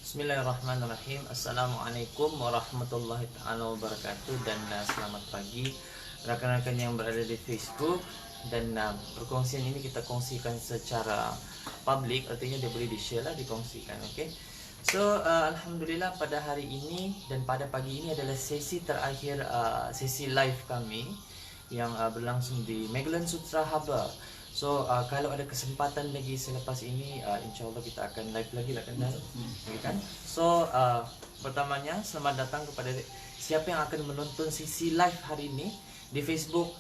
Bismillahirrahmanirrahim. Assalamualaikum warahmatullahi ta'ala wabarakatuh. Dan selamat pagi rakan-rakan yang berada di Facebook. Dan perkongsian ini kita kongsikan secara public, artinya dia boleh di-share lah, dikongsikan. Okay. So Alhamdulillah pada hari ini dan pada pagi ini adalah sesi terakhir sesi live kami yang berlangsung di Magellan Sutra Harbour. So kalau ada kesempatan lagi selepas ini, insyaAllah kita akan live lagi lah kan. So pertamanya selamat datang kepada siapa yang akan menonton sesi live hari ini di Facebook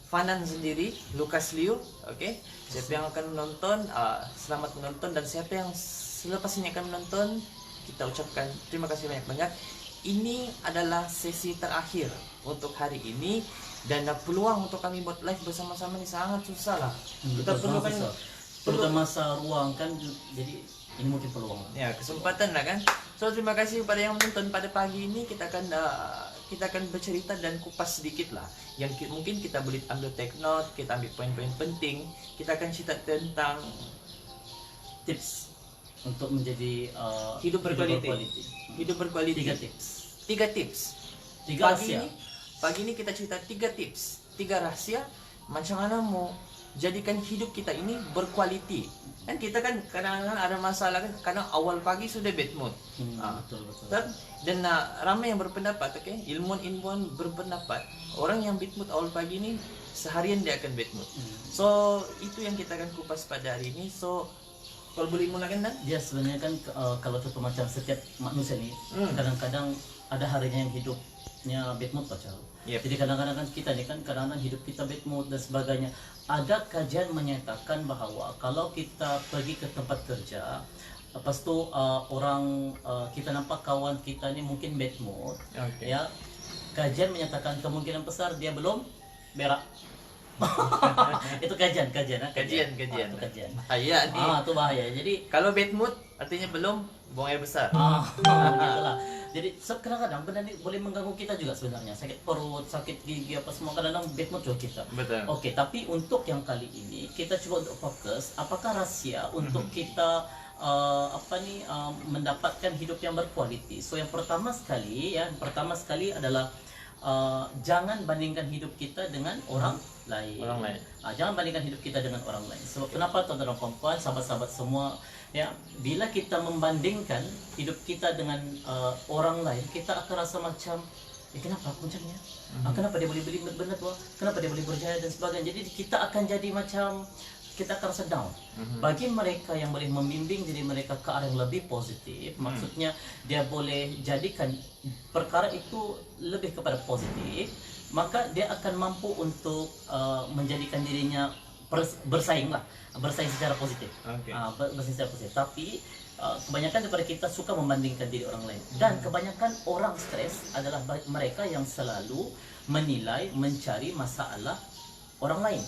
Fanan sendiri, Lucas Liu. Okay. Siapa yang akan menonton, selamat menonton. Dan siapa yang selepas ini akan menonton, kita ucapkan terima kasih banyak-banyak. Ini adalah sesi terakhir untuk hari ini. Dan peluang untuk kami buat live bersama-sama ni sangat susah lah. Kita perlukan masa ruang kan, jadi ini mungkin peluang. Ya, kesempatan lah kan. So terima kasih kepada yang menonton pada pagi ini. Kita akan bercerita dan kupas sedikit lah. Yang mungkin kita boleh ambil take note, kita ambil poin-poin penting. Kita akan cerita tentang tips untuk menjadi hidup berkualiti. Hidup berkualiti. 3 tips. 3 tips. 3 rahasia. Pagi ini kita cerita 3 tips, 3 rahasia macam mana mau jadikan hidup kita ini berkualiti. Kan kita kan kadang-kadang ada masalah kan, kadang awal pagi sudah bad mood. Betul. Dan ramai yang berpendapat, okay? Ilmuwan-ilmuwan berpendapat orang yang bad mood awal pagi ini seharian dia akan bad mood. So itu yang kita akan kupas pada hari ini. So kalau boleh mulakan kan? Dia sebenarnya kan kalau contoh macam setiap manusia ni kadang-kadang ada harinya yang hidupnya bad mood macam. Yep. Jadi kadang-kadang kan kita ni kan kadang-kadang hidup kita bad mood dan sebagainya. Ada kajian menyatakan bahawa kalau kita pergi ke tempat kerja, lepas tu kita nampak kawan kita ni mungkin bad mood, Okay. ya, kajian menyatakan kemungkinan besar dia belum berak. Itu kajian. Kajian. Itu kajian. Bahaya ni. Itu bahaya. Jadi Kalau bad mood artinya belum buang air besar. begitulah. Jadi kadang-kadang benda ni boleh mengganggu kita juga sebenarnya. Sakit perut, sakit gigi apa semua, kadang-kadang bad mood juga kita. Betul. Okey, tapi untuk yang kali ini kita cuba untuk fokus apakah rahsia untuk kita mendapatkan hidup yang berkualiti. So yang pertama sekali adalah jangan bandingkan hidup kita dengan orang lain. Jangan bandingkan hidup kita dengan orang lain. Sebab kenapa tuan-tuan dan puan-puan, sahabat-sahabat semua, ya, bila kita membandingkan hidup kita dengan orang lain, kita akan rasa macam kenapa aku macam ni? Kenapa dia boleh beli benda tu? Kenapa dia boleh berjaya dan sebagainya. Jadi kita akan jadi macam kita akan rasa down. Bagi mereka yang boleh membimbing diri mereka ke arah yang lebih positif, maksudnya dia boleh jadikan perkara itu lebih kepada positif, maka dia akan mampu untuk menjadikan dirinya bersaing secara positif. Okay. Bersaing secara positif. Tapi kebanyakan daripada kita suka membandingkan diri orang lain, dan kebanyakan orang stres adalah mereka yang selalu menilai, mencari masalah orang lain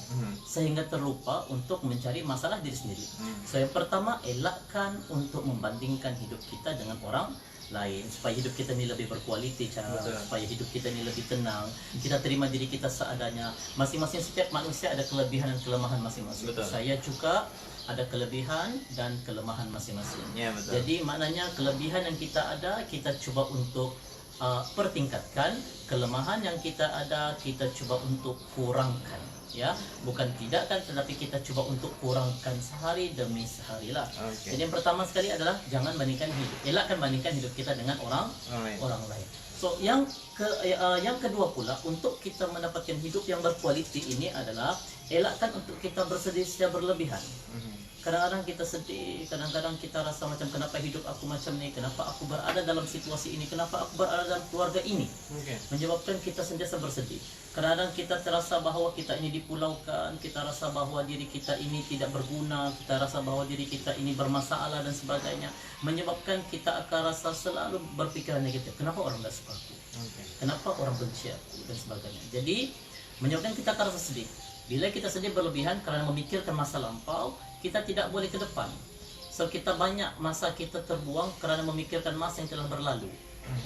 sehingga terlupa untuk mencari masalah diri sendiri. So yang pertama, elakkan untuk membandingkan hidup kita dengan orang lain supaya hidup kita ni lebih berkualiti, supaya hidup kita ni lebih tenang. Kita terima diri kita seadanya. Masing-masing setiap manusia ada kelebihan dan kelemahan masing-masing. Saya juga ada kelebihan dan kelemahan masing-masing. Ya, betul. Jadi maknanya kelebihan yang kita ada, kita cuba untuk pertingkatkan. Kelemahan yang kita ada, kita cuba untuk kurangkan. Ya, bukan tidak kan, tetapi kita cuba untuk kurangkan sehari demi sehari lah. Okay. Jadi yang pertama sekali adalah jangan bandingkan elakkan bandingkan hidup kita dengan orang lain. So yang kedua pula, untuk kita mendapatkan hidup yang berkualiti ini adalah elakkan untuk kita bersedih secara berlebihan. Kadang-kadang kita sedih, kadang-kadang kita rasa macam kenapa hidup aku macam ni, kenapa aku berada dalam situasi ini, kenapa aku berada dalam keluarga ini. Menyebabkan kita sentiasa bersedih. Kadang-kadang kita terasa bahawa kita ini dipulaukan, kita rasa bahawa diri kita ini tidak berguna, kita rasa bahawa diri kita ini bermasalah dan sebagainya. Menyebabkan kita akan rasa selalu berpikiran negatif. Kenapa orang tak suka aku? Kenapa orang benci aku dan sebagainya. Jadi menyebabkan kita akan rasa sedih. Bila kita sedih berlebihan kerana memikirkan masa lampau, kita tidak boleh ke depan. So kita banyak masa kita terbuang kerana memikirkan masa yang telah berlalu.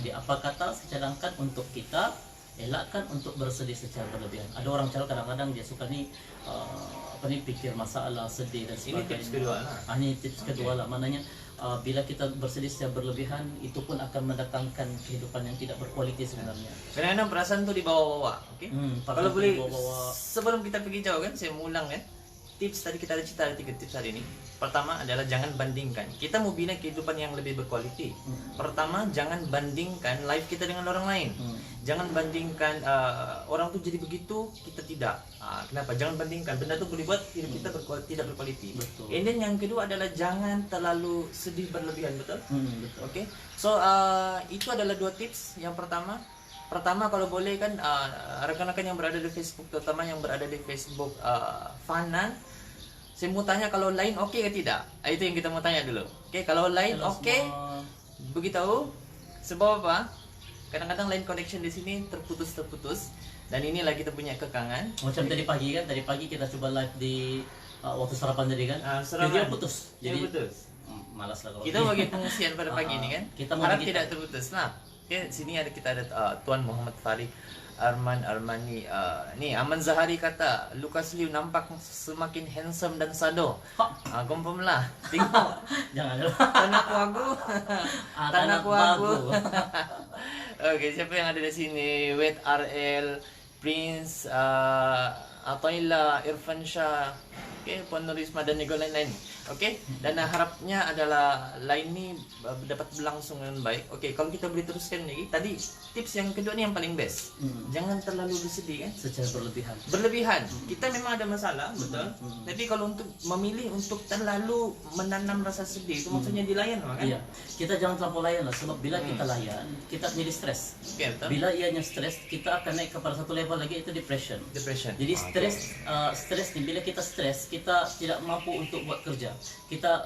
Jadi apa kata saya cadangkan untuk kita elakkan untuk bersedih secara berlebihan. Ada orang calon kadang-kadang dia suka nih pikir masalah, sedih dan Ini sebagainya. tips kedua lah. Ini tips kedua lah. Maknanya bila kita bersedih secara berlebihan, itu pun akan mendatangkan kehidupan yang tidak berkualiti sebenarnya. Kadang-kadang perasaan tuh dibawa-bawa, oke? Kalau Perasaan boleh, dibawa-bawa. sebelum kita pergi jauh kan, saya mau ulang kan. Tips tadi kita ada cerita ada 3 tips hari ini. Pertama adalah jangan bandingkan. Kita mau bina kehidupan yang lebih berkualiti. Pertama, jangan bandingkan life kita dengan orang lain. Jangan bandingkan orang tuh jadi begitu, kita tidak. Kenapa? Jangan bandingkan. Benda tuh boleh buat hidup kita tidak berkualiti. Betul. And then yang kedua adalah jangan terlalu sedih berlebihan, betul? Betul. Oke. So itu adalah 2 tips. Yang pertama kalau boleh kan rekan-rekan yang berada di Facebook, terutama yang berada di Facebook Fanan, saya mau tanya kalau lain oke ke tidak? Itu yang kita mau tanya dulu. Oke, kalau lain oke, beritahu. Sebab apa? Kadang-kadang line connection di sini terputus dan inilah kita punya kekangan. Macam tadi pagi kita coba live di waktu sarapan tadi kan. Jadi putus. Jadi putus. Malas lah kalau Kita bagi pengungsian pada pagi ini kan. Kita harap tidak terputus. Nah, okay, sini kita ada Tuan Muhammad Farid Armani. Nih Aman Zahari kata Lucas Liu nampak semakin handsome dan sado. Confirm lah. Tengok. Jangan. Tanahku aku. Tanahku aku. Oke, siapa yang ada di sini? Wet RL, Prince, Atoila, Irfan Shah, Puan Nurisma dan juga lain-lain. Oke, dan harapnya adalah lain ini dapat berlangsung dengan baik. Oke, kalau kita boleh teruskan lagi, tadi tips yang kedua ni yang paling best. Jangan terlalu bersedih kan? Secara Berlebihan. Kita memang ada masalah, betul. Tapi kalau untuk memilih untuk terlalu menanam rasa sedih, itu maksudnya dilayan kan? Iya. Kita jangan terlalu layan lah, sebab bila kita layan, kita menjadi stres. Oke, betul. Bila ianya stres, kita akan naik kepada satu level lagi, itu depression. Jadi stres ni, bila kita stres, kita tidak mampu untuk buat kerja.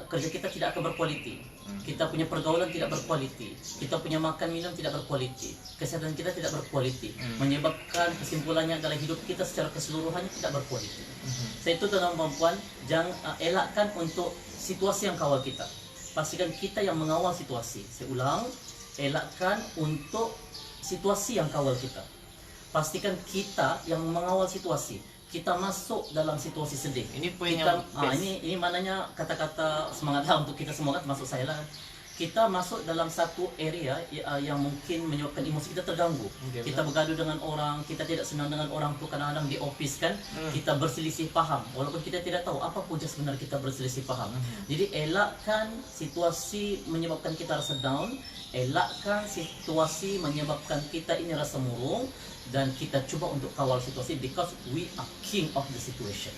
Kerja kita tidak akan berkualiti. Kita punya pergaulan tidak berkualiti. Kita punya makan minum tidak berkualiti. Kesehatan kita tidak berkualiti. Menyebabkan kesimpulannya adalah hidup kita secara keseluruhannya tidak berkualiti. Saya itu tuan perempuan, jangan elakkan untuk situasi yang kawal kita. Pastikan kita yang mengawal situasi. Saya ulang, elakkan untuk situasi yang kawal kita. Pastikan kita yang mengawal situasi. Kita masuk dalam situasi sedih. Ini poin kita, yang ini maknanya kata-kata semangatlah untuk kita semua, termasuk saya lah. Kita masuk dalam satu area yang mungkin menyebabkan emosi kita terganggu. Kita bergaduh dengan orang, kita tidak senang dengan orang tu, kadang-kadang di office kan, kita berselisih faham. Walaupun kita tidak tahu apa punca sebenarnya kita berselisih faham. Jadi elakkan situasi menyebabkan kita rasa down, elakkan situasi menyebabkan kita ini rasa murung, dan kita cuba untuk kawal situasi because we are king of the situation.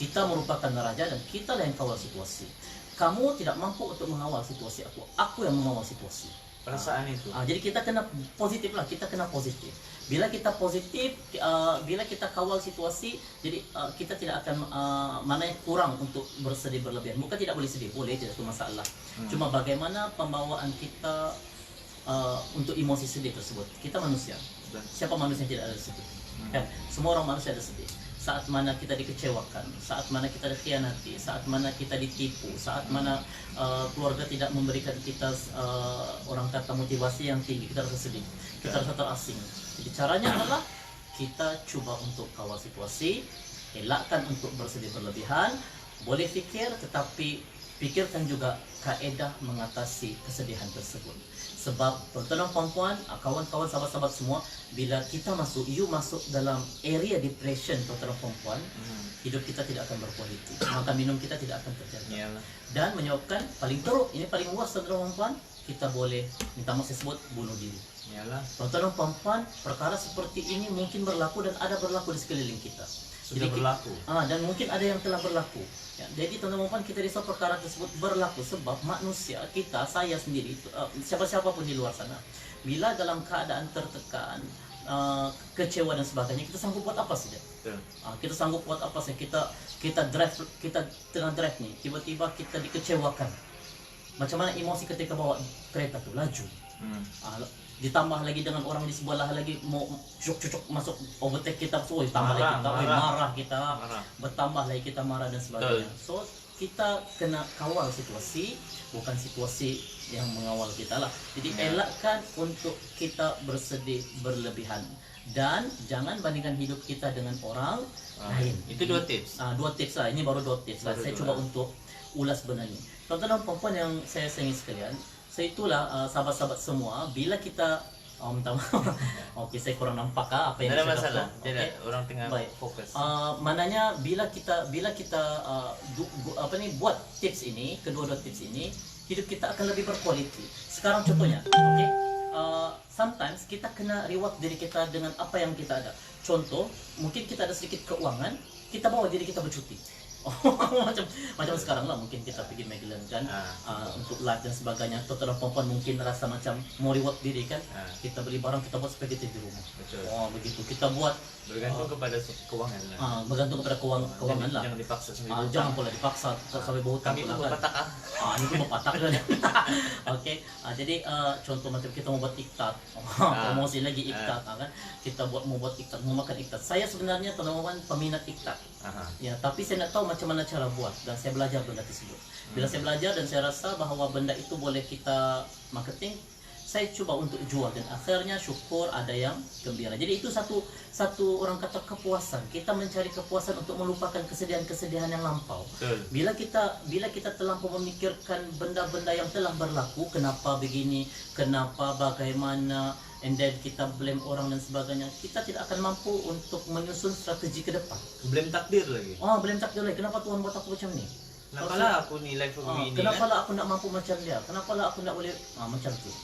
Kita merupakan raja dan kita lah yang kawal situasi. Kamu tidak mampu untuk mengawal situasi aku yang mengawal situasi. Perasaan itu. Jadi kita kena positif lah, kita kena positif. Bila kita positif, bila kita kawal situasi, jadi kita tidak akan mana kurang untuk bersedih berlebihan. Bukan tidak boleh sedih, boleh, tidak itu masalah. Cuma bagaimana pembawaan kita untuk emosi sedih tersebut. Kita manusia. Siapa manusia yang tidak ada sedih? Kan? Semua orang manusia ada sedih. Saat mana kita dikecewakan, saat mana kita dikhianati, saat mana kita ditipu, saat mana keluarga tidak memberikan kita orang kata motivasi yang tinggi, kita rasa sedih, kita rasa terasing. Jadi caranya adalah kita coba untuk kawal situasi, elakkan untuk bersedih berlebihan. Boleh fikir, tetapi pikirkan juga kaedah mengatasi kesedihan tersebut. Sebab tuan-tuan perempuan, kawan-kawan sahabat-sahabat semua, bila kita masuk dalam area depression tuan-tuan perempuan, hidup kita tidak akan berkualiti. Makan minum kita tidak akan terjaga. Dan menyebabkan paling teruk, ini paling luas tuan-tuan perempuan, kita boleh minta maaf sebut bunuh diri. Tuan-tuan perempuan, perkara seperti ini mungkin berlaku dan ada berlaku di sekeliling kita. Sudah berlaku. Dan mungkin ada yang telah berlaku. Ya, jadi teman-teman kita risau perkara tersebut berlaku sebab manusia kita, saya sendiri, siapa-siapa pun di luar sana, bila dalam keadaan tertekan, kecewa dan sebagainya, kita sanggup buat apa saja? Kita sanggup buat apa saja? Kita tengah drive nih, tiba-tiba kita dikecewakan. Macam mana emosi ketika bawa kereta tu laju? Ditambah lagi dengan orang di sebelah lagi mau cucuk masuk overtake kita, so tambah lagi kita marah kita, bertambah lagi kita marah dan sebagainya. So kita kena kawal situasi, bukan situasi yang mengawal kita lah. Jadi Ya. elakkan untuk kita bersedih berlebihan, dan jangan bandingkan hidup kita dengan orang lain. Itu 2 tips. Dua tips lah, ini baru 2 tips lah. Baru Saya dua. coba untuk ulas benar ini. Tuan-tuan dan puan yang saya sayangi sekalian, saya itulah sahabat-sahabat semua, bila kita minta maaf. Okey, saya kurang nampak apa yang Tidak ada saya masalah. katakan. Tidak, Okey. orang tengah Baik. fokus. Mananya bila kita buat tips ini, kedua-dua tips ini, hidup kita akan lebih berkualiti. Sekarang contohnya, okey. Sometimes kita kena reward diri kita dengan apa yang kita ada. Contoh, mungkin kita ada sedikit keuangan, kita bawa diri kita bercuti. macam sekarang lah, mungkin kita pergi Magellan kan, untuk live dan sebagainya. Tuan-tuan dan puan mungkin rasa macam mau reward diri kan, kita beli barang, kita buat spaghetti di rumah. Betul. Begitu kita buat, Bergantung kepada keuangan lah. bergantung kepada keuangan lah. Jangan dipaksa sampai Jangan berhutang. pula dipaksa sampai berhutang Kami pula pun kan. berpatak Ini pun berpatak kan. Okey, jadi contoh macam kita mau buat iktat, promosi lagi iktat kan. Kita mau buat iktat, mau makan iktat. Saya sebenarnya teman-teman peminat iktat. Ya, tapi saya nak tahu macam mana cara buat, dan saya belajar benda tersebut. Bila saya belajar dan saya rasa bahawa benda itu boleh kita marketing, saya cuba untuk jual, dan akhirnya syukur ada yang gembira. Jadi itu satu orang kata kepuasan. Kita mencari kepuasan untuk melupakan kesedihan-kesedihan yang lampau. Betul. Bila kita terlampau memikirkan benda-benda yang telah berlaku, kenapa begini, kenapa bagaimana, and then kita blame orang dan sebagainya, kita tidak akan mampu untuk menyusun strategi ke depan. Blame takdir lagi. Blame takdir lagi. Kenapa Tuhan buat aku macam ni? Kenapa lah aku ni life begini Kenapa kan? lah aku nak mampu macam dia? Kenapa lah aku nak boleh macam tu?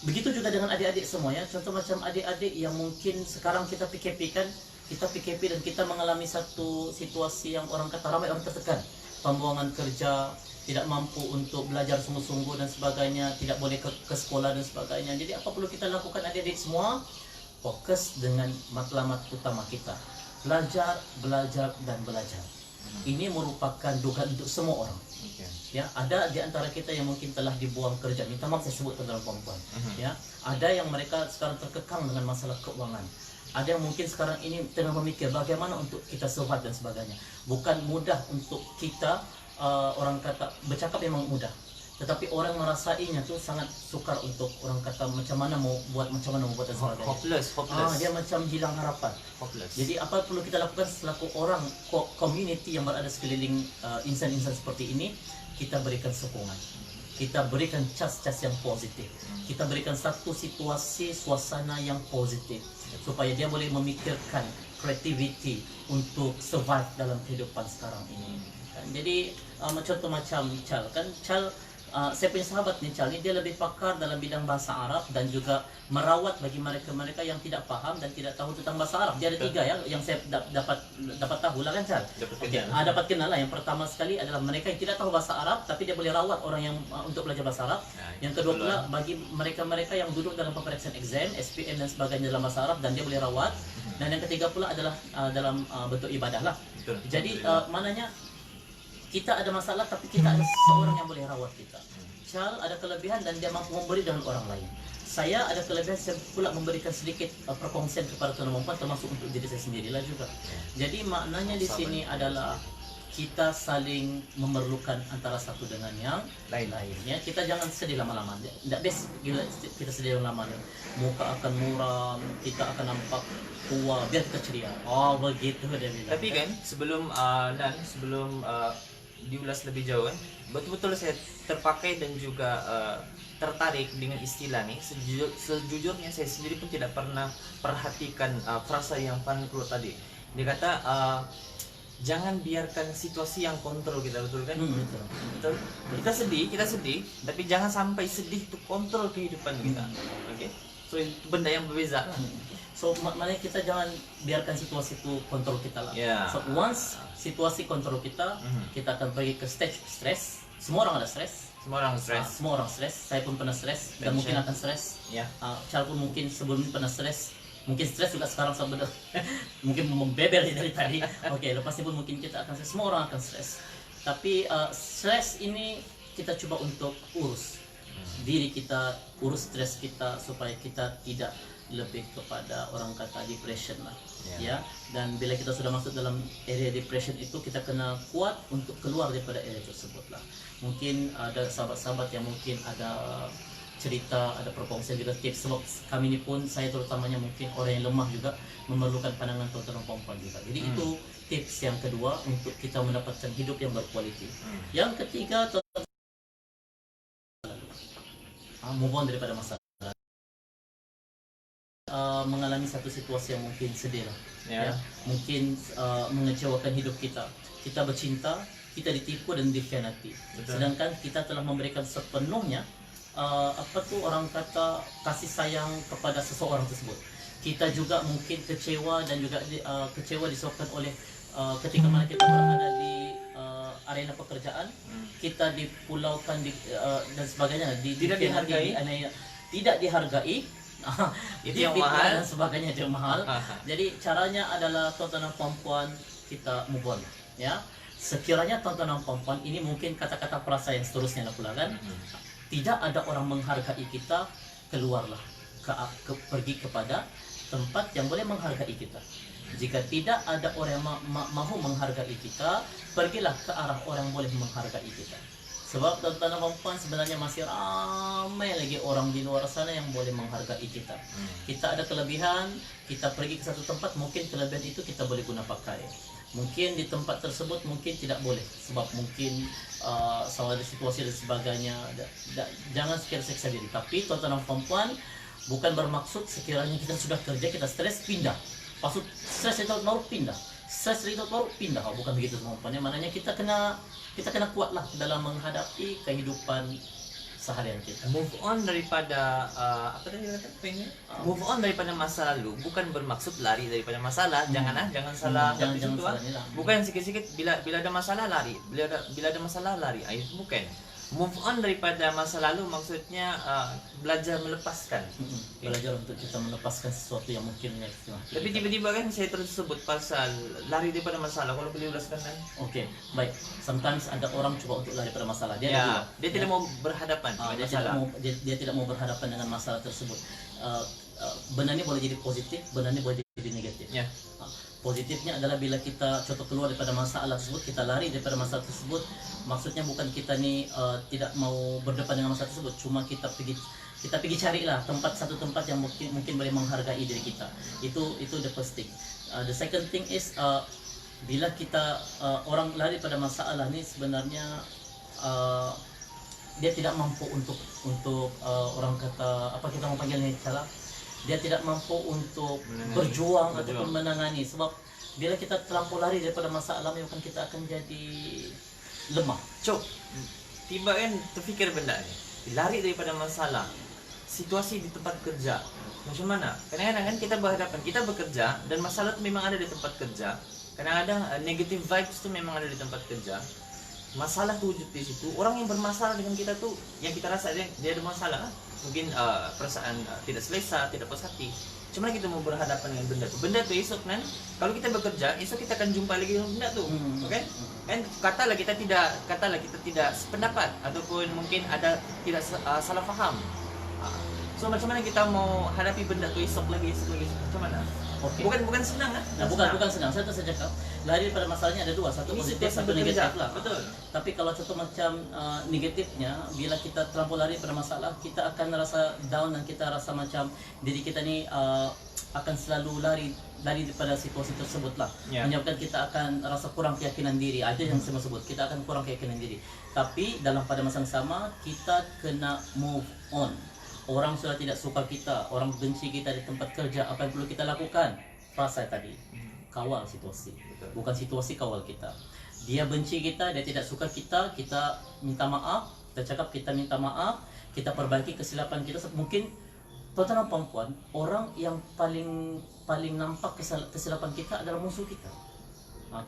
Begitu juga dengan adik-adik semua ya. Contoh macam adik-adik yang mungkin sekarang kita PKP kan, kita PKP dan kita mengalami satu situasi yang orang kata ramai orang tertekan. Pembuangan kerja, tidak mampu untuk belajar sungguh-sungguh dan sebagainya, tidak boleh ke sekolah dan sebagainya. Jadi apa perlu kita lakukan adik-adik semua? Fokus dengan matlamat utama kita. Belajar, belajar dan belajar. Ini merupakan dugaan untuk semua orang. Ya, ada di antara kita yang mungkin telah dibuang kerja. Minta maaf saya sebut tentang perempuan. Ya, ada yang mereka sekarang terkekang dengan masalah keuangan. Ada yang mungkin sekarang ini tengah memikir bagaimana untuk kita survive dan sebagainya. Bukan mudah untuk kita, orang kata bercakap memang mudah, tetapi orang merasainya tu sangat sukar untuk orang kata macam mana mau buat dan sebagainya. Hopeless. Dia macam hilang harapan. Hopeless. Jadi apa perlu kita lakukan selaku orang community yang berada sekeliling insan-insan seperti ini? Kita berikan sokongan, kita berikan cas-cas yang positif, kita berikan satu situasi suasana yang positif supaya dia boleh memikirkan creativity untuk survive dalam kehidupan sekarang ini. Jadi contoh macam Chal kan, saya punya sahabat ni Chal ni, dia lebih pakar dalam bidang bahasa Arab dan juga merawat bagi mereka-mereka yang tidak faham dan tidak tahu tentang bahasa Arab. Dia ada 3 ya yang saya dapat tahu lah kan Chal. Dapat kenal lah. Yang pertama sekali adalah mereka yang tidak tahu bahasa Arab tapi dia boleh rawat orang yang untuk belajar bahasa Arab. Yang kedua pula bagi mereka-mereka yang duduk dalam pemeriksaan exam, SPM dan sebagainya dalam bahasa Arab, dan dia boleh rawat. Dan yang ketiga pula adalah dalam bentuk ibadah lah. Jadi maknanya kita ada masalah tapi kita ada seorang yang boleh rawat kita. Chal ada kelebihan dan dia mampu memberi dengan orang lain. Saya ada kelebihan, saya pula memberikan sedikit perkongsian kepada tuan-tuan perempuan, termasuk untuk diri saya sendirilah juga. Jadi maknanya di sini adalah kita saling memerlukan antara satu dengan yang lain. Ya, kita jangan sedih lama-lama. Tidak best bila kita sedih lama-lama. Muka akan muram, kita akan nampak tua, biar kita ceria. Begitu dia bilang. Tapi kan sebelum diulas lebih jauh kan, betul-betul saya terpakai dan juga tertarik dengan istilah nih. Sejujurnya saya sendiri pun tidak pernah perhatikan frasa yang Van keluar tadi. Dia kata jangan biarkan situasi yang kontrol kita, betul kan? Betul. Kita sedih, tapi jangan sampai sedih itu kontrol kehidupan kita. Oke? So itu benda yang berbeza. So maknanya kita jangan biarkan situasi itu kontrol kita lah. So once situasi kontrol kita, kita akan pergi ke stage stres. Semua orang ada stres. Semua orang stres. Saya pun pernah stres dan mungkin akan stres. Chal pun mungkin sebelum ini pernah stres. Mungkin stres juga sekarang sebenarnya. Mungkin membeber dari tadi. Oke, lepas ini pun mungkin kita akan stres. Semua orang akan stres. Tapi stres ini kita coba untuk urus diri kita, urus stres kita supaya kita tidak lebih kepada orang kata depression lah. Ya. Ya, dan bila kita sudah masuk dalam area depression itu, kita kena kuat untuk keluar daripada area tersebut lah. Mungkin ada sahabat-sahabat yang mungkin ada cerita, ada perkongsian juga tips, sebab kami ni pun, saya terutamanya mungkin orang yang lemah juga, memerlukan pandangan tuan-tuan dan puan-puan juga. Jadi itu tips yang kedua untuk kita mendapatkan hidup yang berkualiti. Yang ketiga, move on daripada masalah. Mengalami satu situasi yang mungkin sedih lah, ya. Mungkin mengecewakan hidup kita. Kita bercinta, kita ditipu dan dikhianati. Sedangkan kita telah memberikan sepenuhnya orang kata kasih sayang kepada seseorang tersebut. Kita juga mungkin kecewa dan juga kecewa disebabkan oleh ketika mana kita berada di arena pekerjaan, kita dipulaukan dan sebagainya, tidak dihargai, tidak dihargai. Itu yang mahal dan sebagainya, itu yang mahal. Jadi caranya adalah tuan-tuan dan puan-puan, kita move on, ya. Sekiranya tuan-tuan dan puan-puan, ini mungkin kata-kata perasa yang seterusnya lah pula kan. Tidak ada orang menghargai kita, keluarlah pergi kepada tempat yang boleh menghargai kita. Jika tidak ada orang yang mahu menghargai kita, pergilah ke arah orang yang boleh menghargai kita. Sebab tuan-tuan dan puan-puan, sebenarnya masih ramai lagi orang di luar sana yang boleh menghargai kita. Kita ada kelebihan, kita pergi ke satu tempat, mungkin kelebihan itu kita boleh guna pakai. Mungkin di tempat tersebut mungkin tidak boleh, sebab mungkin salah ada situasi dan sebagainya. Jangan sekira-sekira diri. Tapi tuan-tuan dan puan-puan, bukan bermaksud sekiranya kita sudah kerja, kita stres, pindah. Maksud stres itu baru pindah. Stres itu baru pindah. Bukan begitu teman-teman. Maknanya kita kena kuatlah dalam menghadapi kehidupan seharian kita. Move on daripada move on daripada masa lalu bukan bermaksud lari daripada masalah. Jangan salah. Jangan salah. Bukan sikit-sikit bila ada masalah lari. Bila ada masalah lari. Itu bukan. Move on daripada masa lalu maksudnya belajar melepaskan. Belajar untuk kita melepaskan sesuatu yang mungkin menyakitkan. Tapi tiba-tiba kan saya tersebut pasal lari daripada masalah. Kalau boleh ulaskan kan? Okey, baik. Sometimes ada orang cuba untuk lari daripada masalah. Dia tidak mau berhadapan dengan masalah. Dia tidak mau berhadapan dengan masalah tersebut. Benarnya boleh jadi positif, benarnya boleh jadi negatif. Ya. Positifnya adalah bila kita contoh keluar daripada masalah tersebut, kita lari daripada masalah tersebut, maksudnya bukan kita ni tidak mau berdepan dengan masalah tersebut, cuma kita pergi carilah satu tempat yang mungkin boleh menghargai diri kita. Itu the first thing. The second thing is bila kita orang lari pada masalah ni, sebenarnya dia tidak mampu untuk orang kata apa kita mau panggilnya salah. Dia tidak mampu untuk berjuang ataupun menangani. Sebab bila kita terlampau lari daripada masalah, memang kita akan jadi lemah. Tiba kan terfikir benda ni, lari daripada masalah. Situasi di tempat kerja macam mana? Kadang-kadang kan kita berhadapan, kita bekerja dan masalah tu memang ada di tempat kerja. Kadang-kadang negative vibes tu memang ada di tempat kerja. Masalah tu wujud di situ. Orang yang bermasalah dengan kita tu, yang kita rasa dia ada masalah, mungkin perasaan tidak selesa, tidak puas hati. Cuma kita mau berhadapan dengan benda tu. Benda tu esok kan, kalau kita bekerja, esok kita akan jumpa lagi dengan benda tu. Okay? Kan katalah kita tidak sependapat ataupun mungkin ada tidak salah faham. So macam mana kita mau hadapi benda tu esok lagi macam mana? Okay. Bukan senang kan? Bukan senang. Saya tak cakap lari pada masalahnya ada dua, satu positif, satu negatif lah. Betul. Tapi kalau contoh macam negatifnya, bila kita terlampau lari pada masalah, kita akan rasa down dan kita rasa macam diri kita ni akan selalu lari daripada situasi tersebut lah. Menyebabkan kita akan rasa kurang keyakinan diri. Ada yang saya sebut, kita akan kurang keyakinan diri. Tapi dalam pada masa yang sama, kita kena move on. Orang sudah tidak suka kita, orang benci kita di tempat kerja, apa yang perlu kita lakukan? Frasa tadi, kawal situasi. Bukan situasi kawal kita. Dia benci kita, dia tidak suka kita, kita minta maaf, kita cakap kita minta maaf, kita perbaiki kesilapan kita. Mungkin tuan-tuan dan puan-puan, orang yang paling nampak kesilapan kita adalah musuh kita.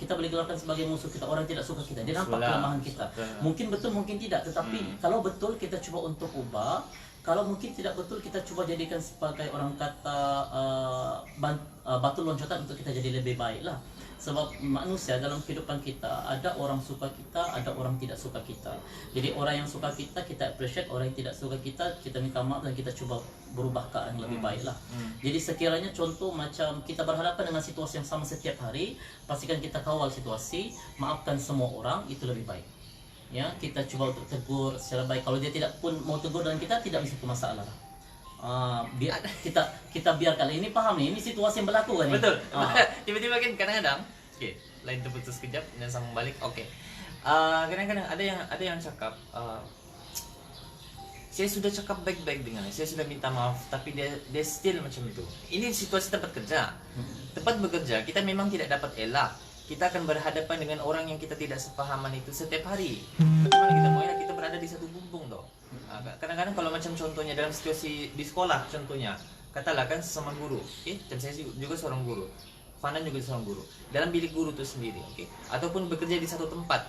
Kita boleh gelarkan sebagai musuh kita, orang tidak suka kita, dia nampak kelemahan kita. Mungkin betul, mungkin tidak, tetapi kalau betul kita cuba untuk ubah. kalau mungkin tidak betul, kita coba jadikan sebagai orang kata batu loncatan untuk kita jadi lebih baik lah. Sebab manusia dalam kehidupan kita, ada orang suka kita, ada orang tidak suka kita. Jadi orang yang suka kita, kita appreciate. Orang yang tidak suka kita minta maaf dan kita coba berubah ke arah yang lebih baik lah. Jadi sekiranya contoh macam kita berhadapan dengan situasi yang sama setiap hari, pastikan kita kawal situasi, maafkan semua orang, itu lebih baik. Ya, kita coba untuk tegur secara baik. Kalau dia tidak pun mau tegur dengan kita, tidak bisa masalah. Biar kita biarkan. Ini paham nih, ini situasi yang berlaku kan? Betul. Tiba-tiba kan kadang-kadang, oke, lain terputus sekejap dan sambung balik. Oke. Kadang-kadang ada yang cakap, saya sudah cakap baik-baik dengannya, saya sudah minta maaf, tapi dia still macam itu. Ini situasi tempat kerja. Tempat bekerja kita memang tidak dapat elak. Kita akan berhadapan dengan orang yang kita tidak sepahaman itu setiap hari. Bagaimana kita mau elak? Kita berada di satu bumbung toh. Kadang-kadang kalau macam contohnya dalam situasi di sekolah, contohnya katalah kan sesama guru, dan saya juga seorang guru, Fanan juga seorang guru, dalam bilik guru itu sendiri, ataupun bekerja di satu tempat,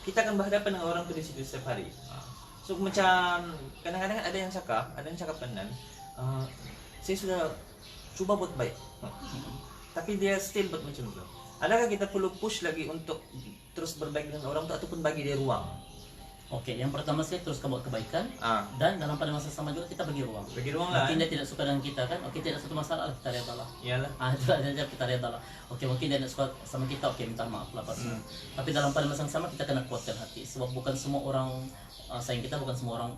kita akan berhadapan dengan orang itu di situ setiap hari. So macam kadang-kadang ada yang cakap Fanan, saya sudah coba buat baik, tapi dia still buat macam itu. Adakah kita perlu push lagi untuk terus berbaik dengan orang itu ataupun bagi dia ruang? Oke, yang pertama saya terus buat kebaikan, dan dalam pada masa sama juga kita bagi ruang. Bagi ruang lah. Mungkin dia tidak suka dengan kita kan, oke, tidak satu masalah, kita reda lah. Iyalah. Itu aja kita reda lah. Oke, mungkin dia tidak suka sama kita, oke, minta maaf lah pasti. Tapi dalam pada masa yang sama kita kena kuatkan hati, sebab bukan semua orang sayang kita, bukan semua orang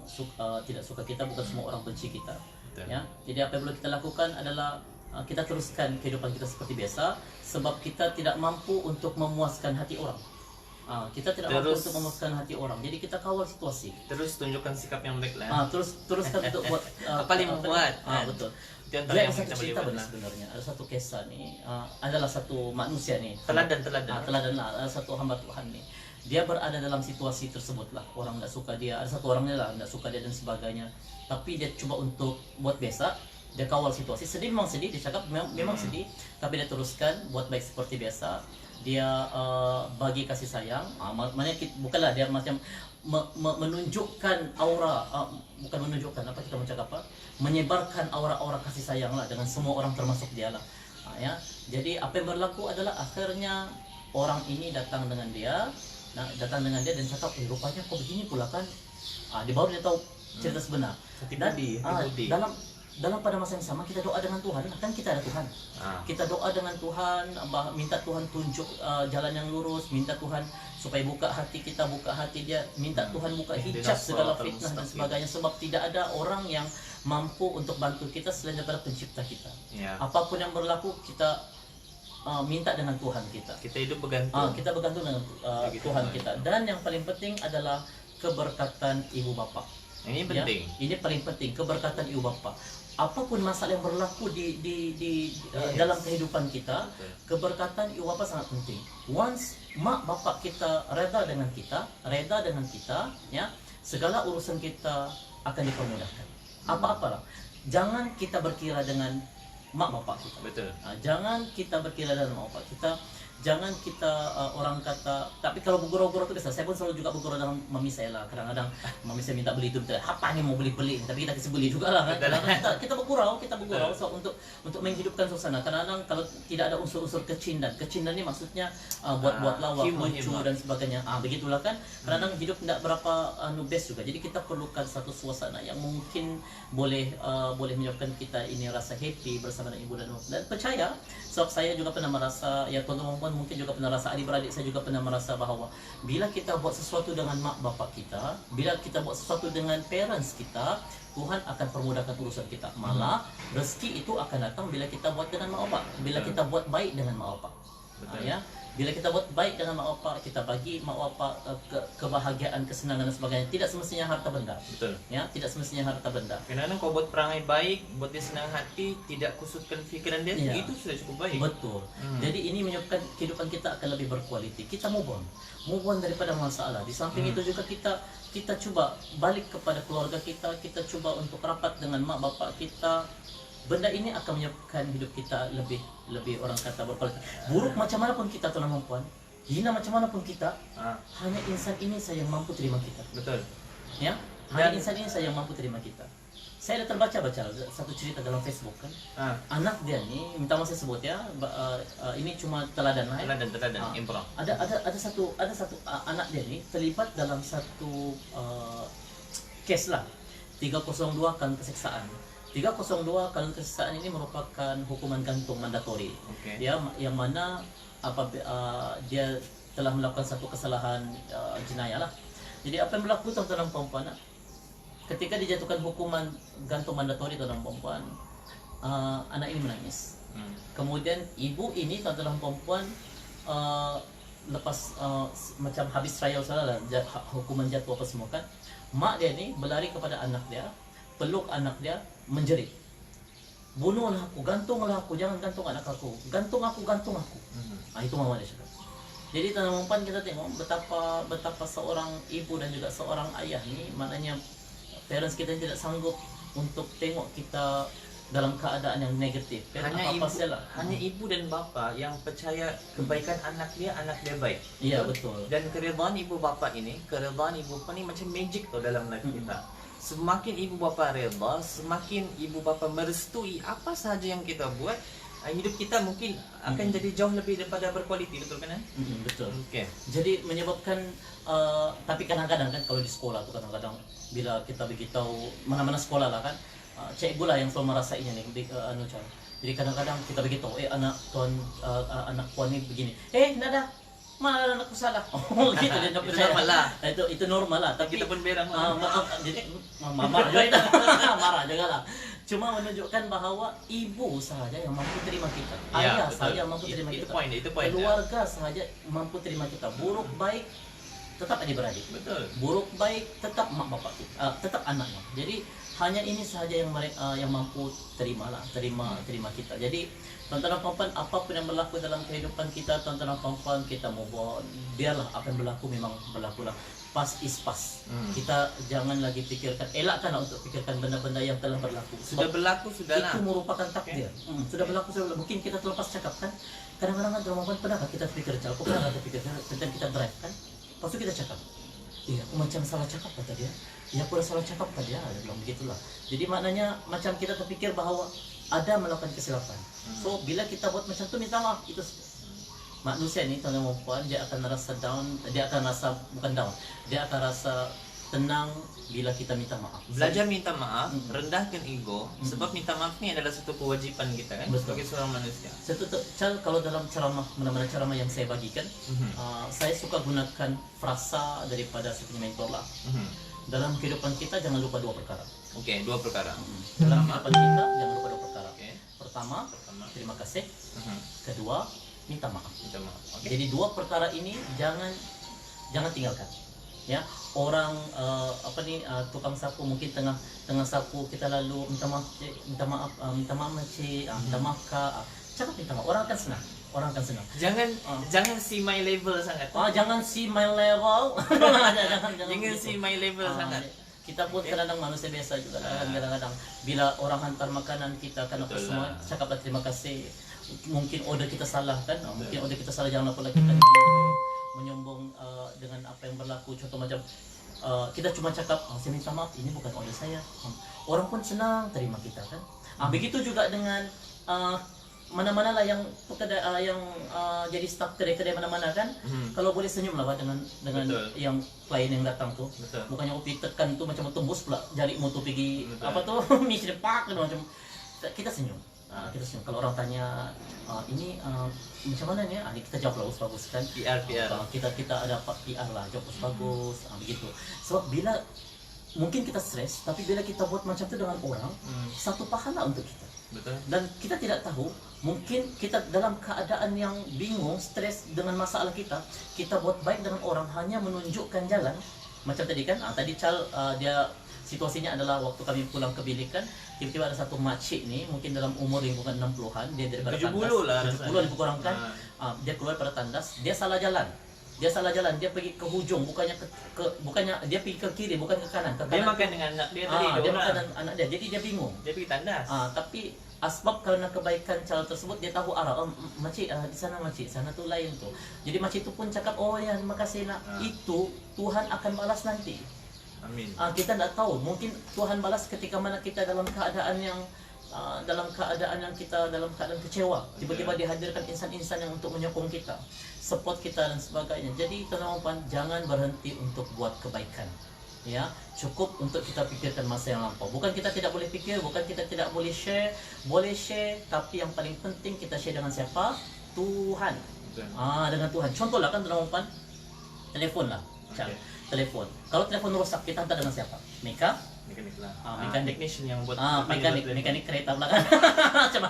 tidak suka kita, bukan semua orang benci kita. Betul. Ya, jadi apa yang perlu kita lakukan adalah kita teruskan kehidupan kita seperti biasa, sebab kita tidak mampu untuk memuaskan hati orang. Kita tidak mampu untuk memuaskan hati orang, jadi kita kawal situasi. Terus tunjukkan sikap yang baik lah. Teruskan untuk buat apa yang membuat. Betul. Dia Ada satu cerita sebenarnya, ada satu kisah nih, adalah satu manusia nih, teladan lah, ada satu hamba Tuhan nih. Dia berada dalam situasi tersebut lah, orang tidak suka dia, ada satu orangnya lah tidak suka dia dan sebagainya. Tapi dia coba untuk buat biasa, dia kawal situasi. Sedih memang sedih, dia cakap memang sedih, tapi dia teruskan buat baik seperti biasa. Dia bagi kasih sayang, maknanya bukanlah dia macam menunjukkan aura, bukan menunjukkan, apa kita mau cakap apa, menyebarkan aura-aura kasih sayang lah dengan semua orang termasuk dia lah. Ya, jadi apa yang berlaku adalah akhirnya orang ini datang dengan dia dan cakap, rupanya kok begini pula kan. Dia baru dia tahu cerita sebenar. Dan dalam pada masa yang sama kita doa dengan Tuhan, kan kita ada Tuhan. Kita doa dengan Tuhan, minta Tuhan tunjuk jalan yang lurus, minta Tuhan supaya buka hati kita, buka hati dia, minta Tuhan buka hijab segala fitnah dan sebagainya, sebab tidak ada orang yang mampu untuk bantu kita selain daripada pencipta kita. Apapun yang berlaku kita minta dengan Tuhan kita. Kita hidup bergantung. Kita bergantung dengan Tuhan kita. Dan yang paling penting adalah keberkatan ibu bapa. Ini penting. Ini paling penting, keberkatan ibu bapa. Apapun masalah yang berlaku dalam kehidupan kita, keberkatan ibu bapa sangat penting. Once mak bapak kita reda dengan kita, ya, segala urusan kita akan dipermudahkan. Apa-apalah. Jangan kita berkira dengan mak bapak kita. Betul. Jangan kita berkira dengan mak bapak kita. Jangan kita orang kata, tapi kalau bergurau-gurau itu biasa. Saya pun selalu juga bergurau dengan mami saya lah. Kadang-kadang mami saya minta beli itu, apa nih mau beli, tapi kita kasih beli juga lah kan. Kita bergurau so, untuk menghidupkan suasana. Kadang-kadang kalau tidak ada unsur-unsur kecindan ini maksudnya buat lawak, lucu dan sebagainya. Begitulah kan. Kadang-kadang hidup tidak berapa best juga. Jadi kita perlukan satu suasana yang mungkin boleh menyebabkan kita ini rasa happy bersama dengan ibu dan bapak. Dan percaya, sebab saya juga pernah merasa, ya teman-teman mungkin juga pernah rasa, adik-beradik saya juga pernah merasa bahawa bila kita buat sesuatu dengan mak bapak kita, bila kita buat sesuatu dengan parents kita, Tuhan akan permudahkan urusan kita. Malah rezeki itu akan datang bila kita buat dengan mak bapak, bila kita buat baik dengan mak bapak. Ya, bila kita buat baik dengan mak bapak, kita bagi mak bapak kebahagiaan, kesenangan dan sebagainya. Tidak semestinya harta benda. Betul. Ya, tidak semestinya harta benda. Kadang-kadang kau buat perangai baik, buat dia senang hati, tidak kusutkan fikiran dia, itu sudah cukup baik. Betul. Jadi ini menyebabkan kehidupan kita akan lebih berkualiti. Kita move on daripada masalah. Di samping itu juga kita coba balik kepada keluarga kita coba untuk rapat dengan mak bapak kita. Benda ini akan menyebabkan hidup kita lebih orang kata berkualitas. Buruk macam mana pun kita, tuan dan puan, hina macam mana pun kita, hanya insan ini saja yang mampu terima kita. Betul. Ya, Hanya insan ini saja yang mampu terima kita. Saya ada terbaca satu cerita dalam Facebook kan. Anak dia nih, minta maaf saya sebut ya, ini cuma teladan lah. Teladan, improng. Ada satu anak dia nih terlibat dalam satu case lah. 302 kali keseksaan. 302 kali keseksaan ini merupakan hukuman gantung mandatori. Dia yang mana dia telah melakukan satu kesalahan jenayah lah. Jadi apa yang berlaku tuan-tuan dan puan-puan, ketika dijatuhkan hukuman gantung mandatori tuan-tuan dan puan-puan, anak ini menangis. Kemudian ibu ini tuan-tuan dan puan-puan lepas macam habis trial salah hukuman jatuh apa semua kan, mak dia ni berlari kepada anak dia, peluk anak dia, menjerit, bunuhlah aku, gantunglah aku, jangan gantung anak aku, gantung aku. Itu mama dia cakap. Jadi teman-teman kita tengok betapa seorang ibu dan juga seorang ayah ni, maknanya parents kita tidak sanggup untuk tengok kita dalam keadaan yang negatif. Hanya ibu dan bapa yang percaya kebaikan anak dia baik. Iya betul. Dan keridhaan ibu bapa ini, keridhaan ibu bapa ni macam magic tu dalam life kita. Semakin ibu bapa reda, semakin ibu bapa merestui apa sahaja yang kita buat, hidup kita mungkin akan jadi jauh lebih daripada berkualiti, betul kan? Betul. Okay. Jadi menyebabkan tapi kadang-kadang kan kalau di sekolah tu kadang-kadang bila kita beritahu mana-mana sekolah lah kan, cikgu lah yang selalu merasainya nih jadi kadang-kadang kita beritahu anak puan ni begini, nada mana anakku salah. Gitu dia nak percaya. Normal lah. Itu normal lah, tapi kita pun berang jadi marah juga itu. Marah juga lah. Cuma menunjukkan bahawa ibu sahaja yang mampu terima kita, ayah sahaja yang mampu terima kita, itu point keluarga sahaja mampu terima kita. Buruk baik tetap adik-beradik. Betul. Buruk baik tetap mak bapak kita, tetap anaknya. Jadi hanya ini sahaja yang yang mampu terima kita. Jadi tuan-tuan dan puan-puan, apapun yang berlaku dalam kehidupan kita, tuan-tuan dan puan-puan, kita move on. Biarlah apa yang berlaku memang berlaku lah. Past is past. Kita jangan lagi pikirkan, elakkanlah untuk pikirkan benda-benda yang telah berlaku. Sudah berlaku, sudahlah. Itu merupakan takdir. Sudah berlaku, sudah. Mungkin kita terlepas cakap kan. Kadang-kadang kan teman-teman, pernahkah kita pikir jauh? Pernahkah kita pikir tentang kita drive kan? Lepas itu kita cakap, aku macam salah cakap kata dia. Aku dah salah cakap tadi, dia bilang begitulah. Jadi maknanya macam kita terfikir bahawa ada melakukan kesilapan. So bila kita buat macam tu, minta maaf. Itu manusia ni tuan-tuan dan puan, dia akan rasa down, dia akan rasa bukan down, dia akan rasa tenang bila kita minta maaf. Belajar minta maaf, rendahkan ego, sebab minta maaf ni adalah satu kewajipan kita kan. Betul. Sebagai seorang manusia. Kalau dalam ceramah, mana-mana ceramah yang saya bagikan, saya suka gunakan frasa daripada saya punya mentor lah. Dalam kehidupan kita jangan lupa dua perkara. Dua perkara. Dalam kehidupan kita jangan lupa dua perkara. Pertama, terima kasih. Kedua, minta maaf. Jadi dua perkara ini jangan tinggalkan. Ya, orang tukang sapu mungkin tengah sapu, kita lalu minta maaf cik, minta maaf cik, minta maaf kak, cakap minta maaf, orang akan senang. Jangan see my level sangat. Jangan see my level. jangan see my level sangat. Kita pun kadang-kadang manusia biasa juga. Kadang-kadang bila orang hantar makanan kita kan apa semua, cakaplah terima kasih. Mungkin order kita salah kan? Mungkin order kita salah, jangan pula kita menyombong dengan apa yang berlaku. Contoh macam kita cuma cakap, saya minta maaf, ini bukan order saya. Orang pun senang terima kita kan. Begitu juga dengan mana-mana lah yang jadi staff kedai-kedai mana-mana kan. Kalau boleh senyum lah dengan yang klien yang datang tu. Bukannya pergi tekan tu macam tembus pula jarimu tu pergi mission park kan, macam kita senyum. Kita senyum. Kalau orang tanya ini macam mana ni, kita jawab bagus kan. PR. Kita ada PR lah, jawab bagus. Begitu. Sebab bila mungkin kita stres, tapi bila kita buat macam tu dengan orang, satu pahala untuk kita. Betul. Dan kita tidak tahu, mungkin kita dalam keadaan yang bingung, stres dengan masalah kita buat baik dengan orang, hanya menunjukkan jalan. Macam tadi kan, tadi Chal dia situasinya adalah waktu kami pulang ke bilik kan, tiba-tiba ada satu makcik ni, mungkin dalam umur lingkungan 60-an, dia daripada 70 lah, 70 lebih kurang kan, dia keluar pada tandas, dia salah jalan, dia pergi ke hujung, bukannya dia pergi ke kiri, bukan ke kanan. Dia makan dengan anak dia tadi. Dia makan dengan anak dia, jadi dia bingung. Dia pergi tandas. Tapi asbab kerana kebaikan calon tersebut, dia tahu arah. Makcik, di sana makcik, sana tu lain tu. Jadi makcik tu pun cakap, oh ya terima kasih nak. Itu Tuhan akan balas nanti. Amin. Kita tidak tahu, mungkin Tuhan balas ketika mana kita dalam keadaan yang kita dalam keadaan kecewa. Tiba-tiba dihadirkan insan-insan yang untuk menyokong kita, support kita dan sebagainya. Jadi teman-teman, jangan berhenti untuk buat kebaikan. Ya, cukup untuk kita pikirkan masa yang lampau. Bukan kita tidak boleh pikir, bukan kita tidak boleh share, tapi yang paling penting kita share dengan siapa? Tuhan. Dengan Tuhan. Contohlah kan teman-teman, telefon lah. Okay. Telepon. Kalau telepon rusak, kita hantar dengan siapa? Mekanik lah. Mekanik. Technician yang buat Mekanik kereta belakang.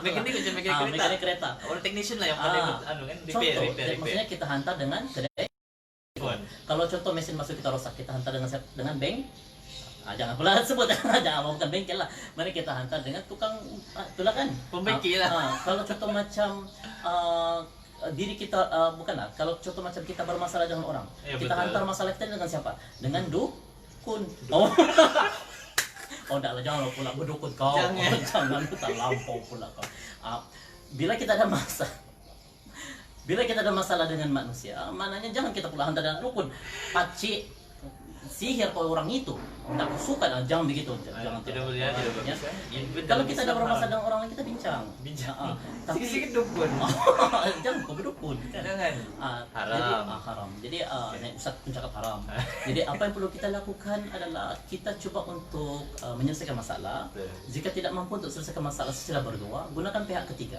Mekanik kereta. Orang technician lah yang paling kan repair. Maksudnya kita hantar dengan kedai. Kalau contoh mesin masuk kita rusak, kita hantar dengan siapa? Dengan bank. Jangan pula sebut, bukan bengkel lah. Mari kita hantar dengan tukang itulah kan. Pembengkel lah. Kalau contoh macam diri kita bukanlah, kalau contoh macam kita bermasalah dengan orang, kita betul. Hantar masalah kita dengan siapa? Dengan dukun. Enggak lah, jangan pula berdukun kau. Jangan terlampau pula kau. Bila kita ada masalah dengan manusia, maknanya jangan kita pula hantar dengan dukun. Pakcik sihir kau orang itu, tidak suka, jangan begitu. Jangan tidak boleh, tidak bagus. Kalau kita ada bermasalah dengan orang lain, kita bincang. Tapi sikit dukun. Jangan kau berdukun. Jangan. Haram. Jadi Ustaz pun cakap haram. Jadi apa yang perlu kita lakukan adalah kita cuba untuk menyelesaikan masalah. Jika tidak mampu untuk selesaikan masalah secara berdua, gunakan pihak ketiga.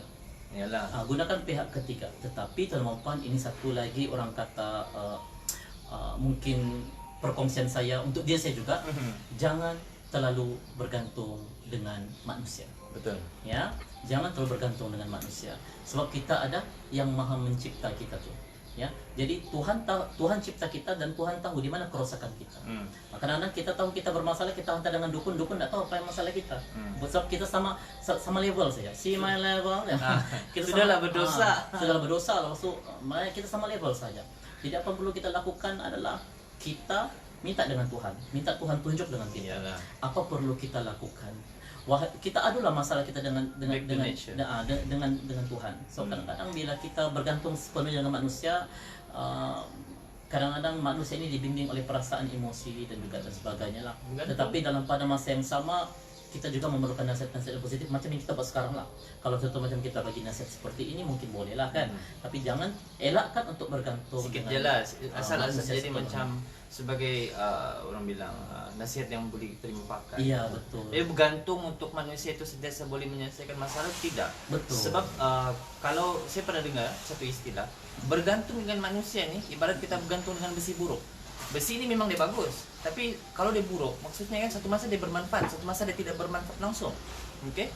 Gunakan pihak ketiga. Tetapi teman-teman, ini satu lagi orang kata mungkin perkongsian saya untuk dia saya juga, jangan terlalu bergantung dengan manusia. Betul. Ya, jangan terlalu bergantung dengan manusia. Sebab kita ada yang Maha mencipta kita tuh. Ya, jadi Tuhan cipta kita dan Tuhan tahu di mana kerosakan kita. Kadang-kadang kita tahu kita bermasalah, kita hantar dengan dukun tidak tahu apa yang masalah kita. Sebab kita sama level saja. See my level. Kita sudahlah berdosa. Sudah berdosa, langsung kita sama level saja. Jadi apa yang perlu kita lakukan adalah kita minta dengan Tuhan, minta Tuhan tunjuk dengan kita. Iyalah. Apa perlu kita lakukan? Kita adulah masalah kita dengan Tuhan. So kadang-kadang bila kita bergantung sepenuhnya dengan manusia, kadang-kadang manusia ini dibimbing oleh perasaan, emosi dan juga dan sebagainya lah. Tetapi pada masa yang sama kita juga memerlukan nasihat-nasihat positif macam yang kita buat sekarang lah. Kalau contoh macam kita bagi nasihat seperti ini mungkin boleh lah kan. Tapi jangan elakkan untuk bergantung sikit je lah, asal jadi macam sebagai orang bilang nasihat yang boleh diterima pakai. Iya betul. Bergantung untuk manusia itu sentiasa boleh menyelesaikan masalah, tidak. Betul. Sebab kalau saya pernah dengar satu istilah, bergantung dengan manusia ni ibarat kita bergantung dengan besi buruk. Besi ini memang dia bagus, tapi kalau dia buruk, maksudnya kan satu masa dia bermanfaat, satu masa dia tidak bermanfaat langsung. Okey?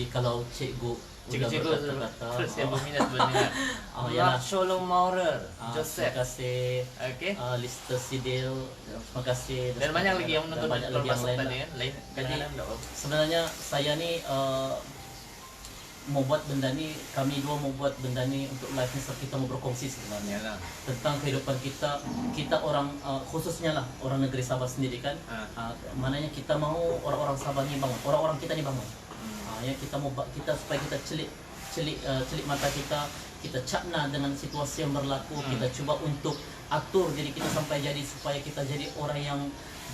Kalau cikgu berkata-kata, terus yang berminat mendengar. Shalom Maurer, Joseph. Terima kasih. Okey. Lister Sidil, terima kasih. Dan banyak lagi yang menonton perpasan tadi kan, lain. Jadi sebenarnya saya ni mau buat benda ni, kami dua mau buat benda ni untuk live ni sebab kita mau berkongsi sebenarnya tentang kehidupan kita orang khususnya lah orang negeri Sabah sendiri kan. Mananya kita mau orang-orang Sabah ni bangun, orang-orang kita ni bangun. Ya kita mau supaya kita celik mata kita cakna dengan situasi yang berlaku, kita cuba untuk atur diri kita supaya kita jadi orang yang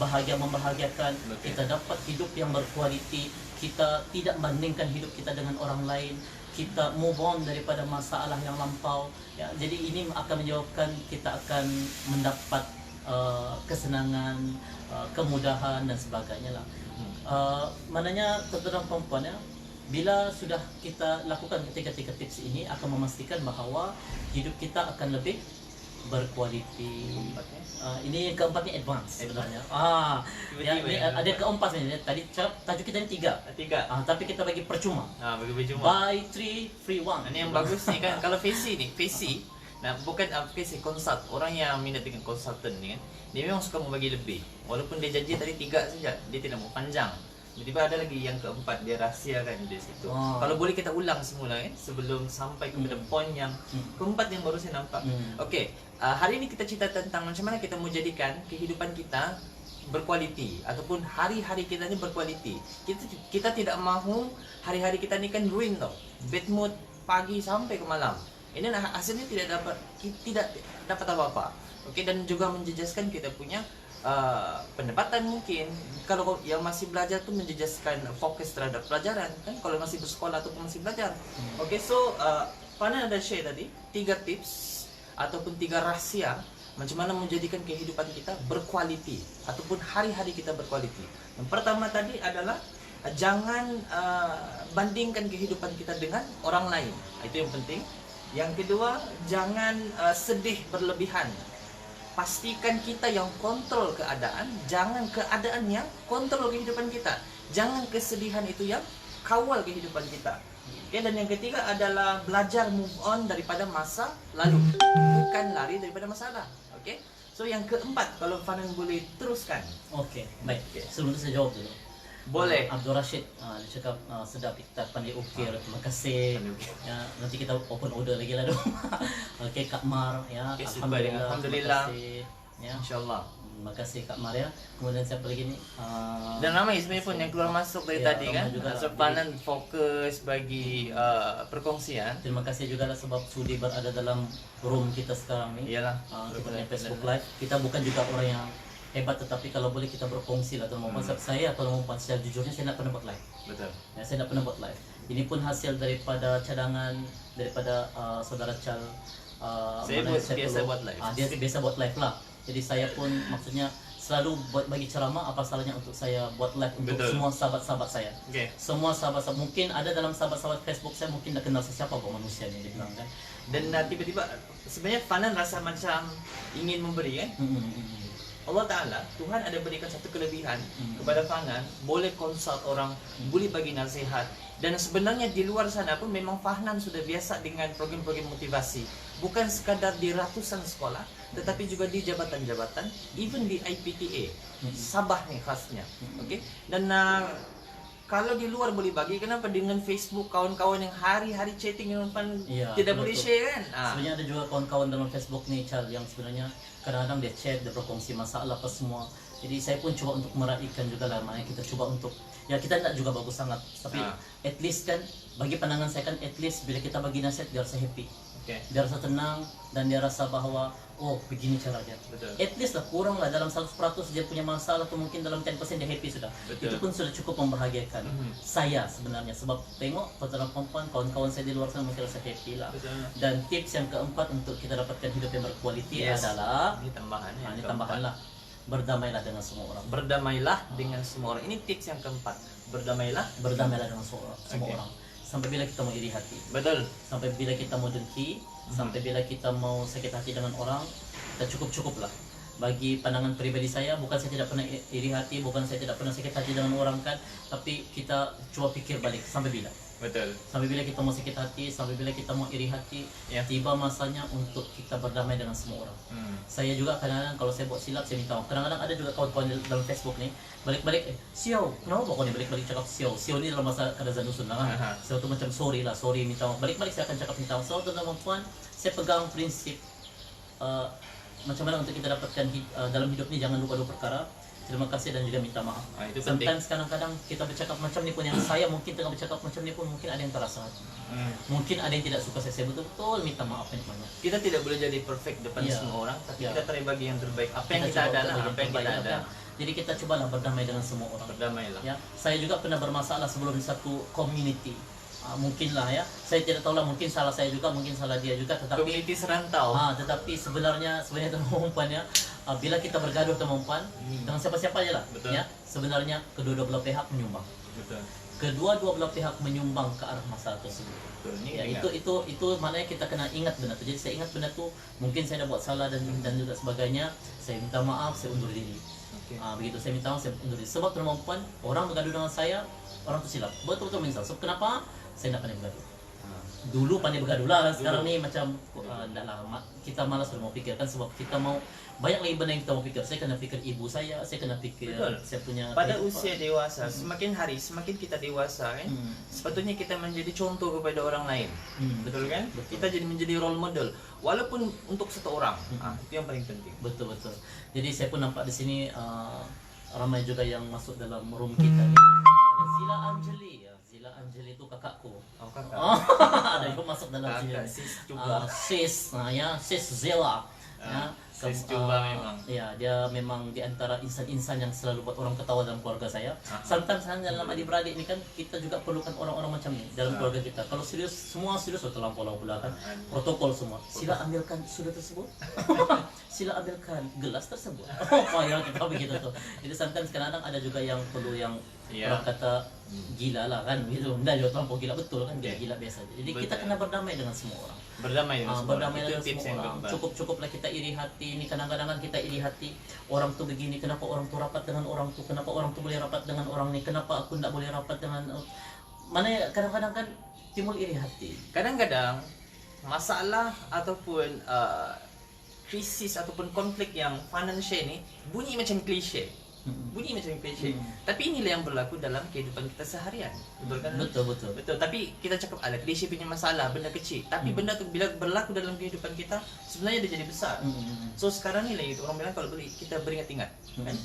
bahagia, membahagiakan. Kita dapat hidup yang berkualiti, kita tidak bandingkan hidup kita dengan orang lain, kita move on daripada masalah yang lampau ya. Jadi ini akan menyebabkan kita akan mendapat kesenangan, kemudahan dan sebagainya lah. Mananya tuan-tuan perempuan ya, bila sudah kita lakukan ketiga-tiga tips ini akan memastikan bahawa hidup kita akan lebih berkualiti. Ini keempatnya advance sebenarnya. Ini ada keempat ni. Tadi tajuk kita ni tiga. Tapi kita bagi percuma. Bagi percuma. Buy 3 free 1. Ini yang bagus ni kan. Kalau Facey ni, bukan Facey consult. Orang yang minat dengan consultant ni kan, dia memang suka membagi lebih. Walaupun dia janji tadi 3 saja, dia tidak mau panjang. Tiba-tiba ada lagi yang keempat, dia rahsiakan di situ. Kalau boleh kita ulang semula kan, sebelum sampai kepada poin yang keempat yang baru saya nampak. Okey, hari ini kita cerita tentang macam mana kita mau jadikan kehidupan kita berkualiti ataupun hari-hari kita ni berkualiti. Kita tidak mahu hari-hari kita ni kan ruin tau. Bad mood pagi sampai ke malam. Ini hasilnya tidak dapat apa-apa. Oke, dan juga menjejaskan kita punya pendapatan mungkin. Kalau yang masih belajar tuh menjejaskan fokus terhadap pelajaran kan, kalau masih bersekolah ataupun masih belajar. Oke, so Fana ada share tadi 3 tips ataupun 3 rahasia macam mana menjadikan kehidupan kita berkualiti ataupun hari-hari kita berkualiti. Yang pertama tadi adalah jangan bandingkan kehidupan kita dengan orang lain. Itu yang penting. Yang kedua, jangan sedih berlebihan. Pastikan kita yang kontrol keadaan, jangan keadaan yang kontrol kehidupan kita. Jangan kesedihan itu yang kawal kehidupan kita. Oke, dan yang ketiga adalah belajar move on daripada masa lalu, bukan lari daripada masalah. Oke, so yang keempat, kalau Fanan boleh teruskan. Oke, baik. Sebelum itu saya jawab dulu. Boleh. Abdul Rashid dia cakap sedap, kita pandai ukir, terima kasih. Ya, nanti kita open order lagi lah dong. Okey, Kak Mar ya. Okay, Alhamdulillah. Terima kasih. Ya. Insyaallah. Terima kasih Kak Mar ya. Kemudian siapa lagi ni? Dan ramai sebenarnya pun yang keluar masuk dari Ya, tadi kan. juga So Fanan fokus bagi perkongsian. terima kasih juga lah sebab sudi berada dalam room kita sekarang ni. Iyalah. Kita punya Facebook Live. Kita bukan juga orang yang hebat, tetapi kalau boleh kita berkongsi lah teman-teman. Saya kalau mau secara jujurnya saya nak pernah buat live. Betul. Ya, saya nak pernah buat live. Ini pun hasil daripada cadangan daripada saudara Chal. Saya biasa buat live. Dia biasa buat live lah. Jadi saya pun maksudnya selalu buat bagi ceramah, apa salahnya untuk saya buat live untuk Betul. semua sahabat-sahabat saya. Okay. Semua sahabat-sahabat, mungkin ada dalam sahabat-sahabat Facebook saya mungkin dah kenal siapa kok manusia ni, dia bilang kan. Dan tiba-tiba sebenarnya Fanan rasa macam ingin memberi kan. Allah Ta'ala, Tuhan ada berikan satu kelebihan kepada Fanan, boleh consult orang, boleh bagi nasihat. Dan sebenarnya di luar sana pun memang Fanan sudah biasa dengan program-program motivasi. Bukan sekadar di ratusan sekolah, tetapi juga di jabatan-jabatan, even di IPTA. Sabah nih khasnya. Okay? Dan kalau di luar boleh bagi, kenapa dengan Facebook kawan-kawan yang hari-hari chatting dengan tidak boleh share kan? Sebenarnya ada juga kawan-kawan dalam Facebook nih Chal yang sebenarnya kadang-kadang dia chat, dia berkongsi masalah apa semua. Jadi saya pun coba untuk meraihkan juga lah, makanya kita coba untuk, ya kita tidak juga bagus sangat, tapi at least kan bagi pandangan saya kan at least bila kita bagi nasihat dia rasa happy. Dia rasa tenang dan dia rasa bahwa oh begini caranya. Betul. At least lah kurang lah dalam 100% dia punya masalah atau mungkin dalam 10% dia happy sudah. Betul. Itu pun sudah cukup membahagiakan saya sebenarnya, sebab tengok saudara perempuan kawan-kawan saya di luar sana mungkin rasa happy lah. Betul. Dan tips yang keempat untuk kita dapatkan hidup yang berkualiti adalah ini tambahan. ini tambahan lah, berdamailah dengan semua orang. Berdamailah dengan semua orang. Ini tips yang keempat. Berdamailah Dengan semua orang. Sampai bila kita mau iri hati. Betul. Sampai bila kita mau dengki, sampai bila kita mau sakit hati dengan orang, kita cukup lah. Bagi pandangan pribadi saya, bukan saya tidak pernah iri hati, bukan saya tidak pernah sakit hati dengan orang kan, tapi kita coba pikir balik sampai bila. Betul. Sampai bila kita mau sakit hati, sampai bila kita mau iri hati, tiba masanya untuk kita berdamai dengan semua orang. Saya juga kadang-kadang kalau saya buat silap, saya minta maaf. Kadang-kadang ada juga kawan-kawan dalam Facebook nih, balik-balik, Siau, kenapa kau ni balik-balik cakap Siau? Siau ni dalam masa kadazan dusun lah kan. Siau tu macam sorry, minta maaf. Balik-balik saya akan cakap minta maaf. So, teman-teman, saya pegang prinsip macam mana untuk kita dapatkan dalam hidup ni, jangan lupa dua perkara. Terima kasih dan juga minta maaf. Itu Sometimes kadang-kadang kita bercakap macam ni pun, yang saya mungkin tengah bercakap macam ni pun mungkin ada yang terasa. Mungkin ada yang tidak suka saya betul-betul minta maaf banyak-banyak. Kita tidak boleh jadi perfect depan semua orang, tapi kita try bagi yang terbaik. Apa yang kita ada lah, apa yang kita ada. Jadi kita cobalah berdamai dengan semua orang. Berdamailah. Ya, saya juga pernah bermasalah sebelum di satu community. Mungkin lah ya, saya tidak tahu lah, mungkin salah saya juga, mungkin salah dia juga, tetapi community serantau. Tetapi sebenarnya teman-teman ya, bila kita bergaduh teman-teman dengan siapa-siapa aja lah, ya, sebenarnya kedua-dua belah pihak menyumbang. Betul. Kedua-dua belah pihak menyumbang ke arah masalah tersebut. Betul. Ya, itu maknanya kita kena ingat benda tu. Jadi saya ingat benda tu, mungkin saya dah buat salah dan juga sebagainya. Saya minta maaf, saya undur diri. Begitu saya minta maaf, saya undur diri. Sebab teman-teman, orang bergaduh dengan saya, orang tu silap. Betul-betul menyesal. So kenapa? Saya tak pandai bergaduh. Dulu pandai bergaduh lah, sekarang ni macam tak lah, kita malas sudah mau fikirkan, sebab kita mau banyak lagi benda yang kita mau fikir. Saya kena fikir ibu saya kena fikir saya punya pada usia dewasa, semakin hari semakin kita dewasa kan, sepatutnya kita menjadi contoh kepada orang lain. Betul kan? Kita jadi menjadi role model walaupun untuk satu orang. Itu yang paling penting. Betul. Jadi saya pun nampak di sini ramai juga yang masuk dalam room kita ni. Ada Zila Anjali. Zila Anjali itu kakakku. Oh, kakak. Ada yang masuk dalam sini. Sis juga. Sis Zila. Ya, Sis Cuba memang. Ya, dia memang di antara insan-insan yang selalu buat orang ketawa dalam keluarga saya. Sometimes dalam adik-beradik ini kan kita juga perlukan orang-orang macam ni dalam keluarga kita. Kalau serius, semua serius terlampau pula kan. Protokol semua. Sila ambilkan sudah tersebut. Sila ambilkan gelas tersebut. Oh, ya kita begitu tuh. Jadi sometimes kadang-kadang ada juga yang perlu yang orang kata gila lah kan gitu. Enggak juga terlampau gila, betul kan, gila biasa. Jadi kita kena berdamai dengan semua orang. Berdamai dengan semua orang. Dengan semua orang. Cukup-cukuplah kita iri hati. Ini kadang-kadang kan kita iri hati. Orang tuh begini, kenapa orang tuh rapat dengan orang tuh? Kenapa orang tuh boleh rapat dengan orang ni? Kenapa aku tidak boleh rapat dengan mana ya, kadang-kadang kan timbul iri hati. Kadang-kadang masalah ataupun krisis ataupun konflik yang financial ni bunyi macam klise. Tapi inilah yang berlaku dalam kehidupan kita seharian. Betul kan? Betul. Tapi kita cakap ada klise punya masalah, benda kecil. Tapi benda tu bila berlaku dalam kehidupan kita sebenarnya dia jadi besar. So sekarang ni lah itu orang bilang kalau boleh kita beringat-ingat, kan?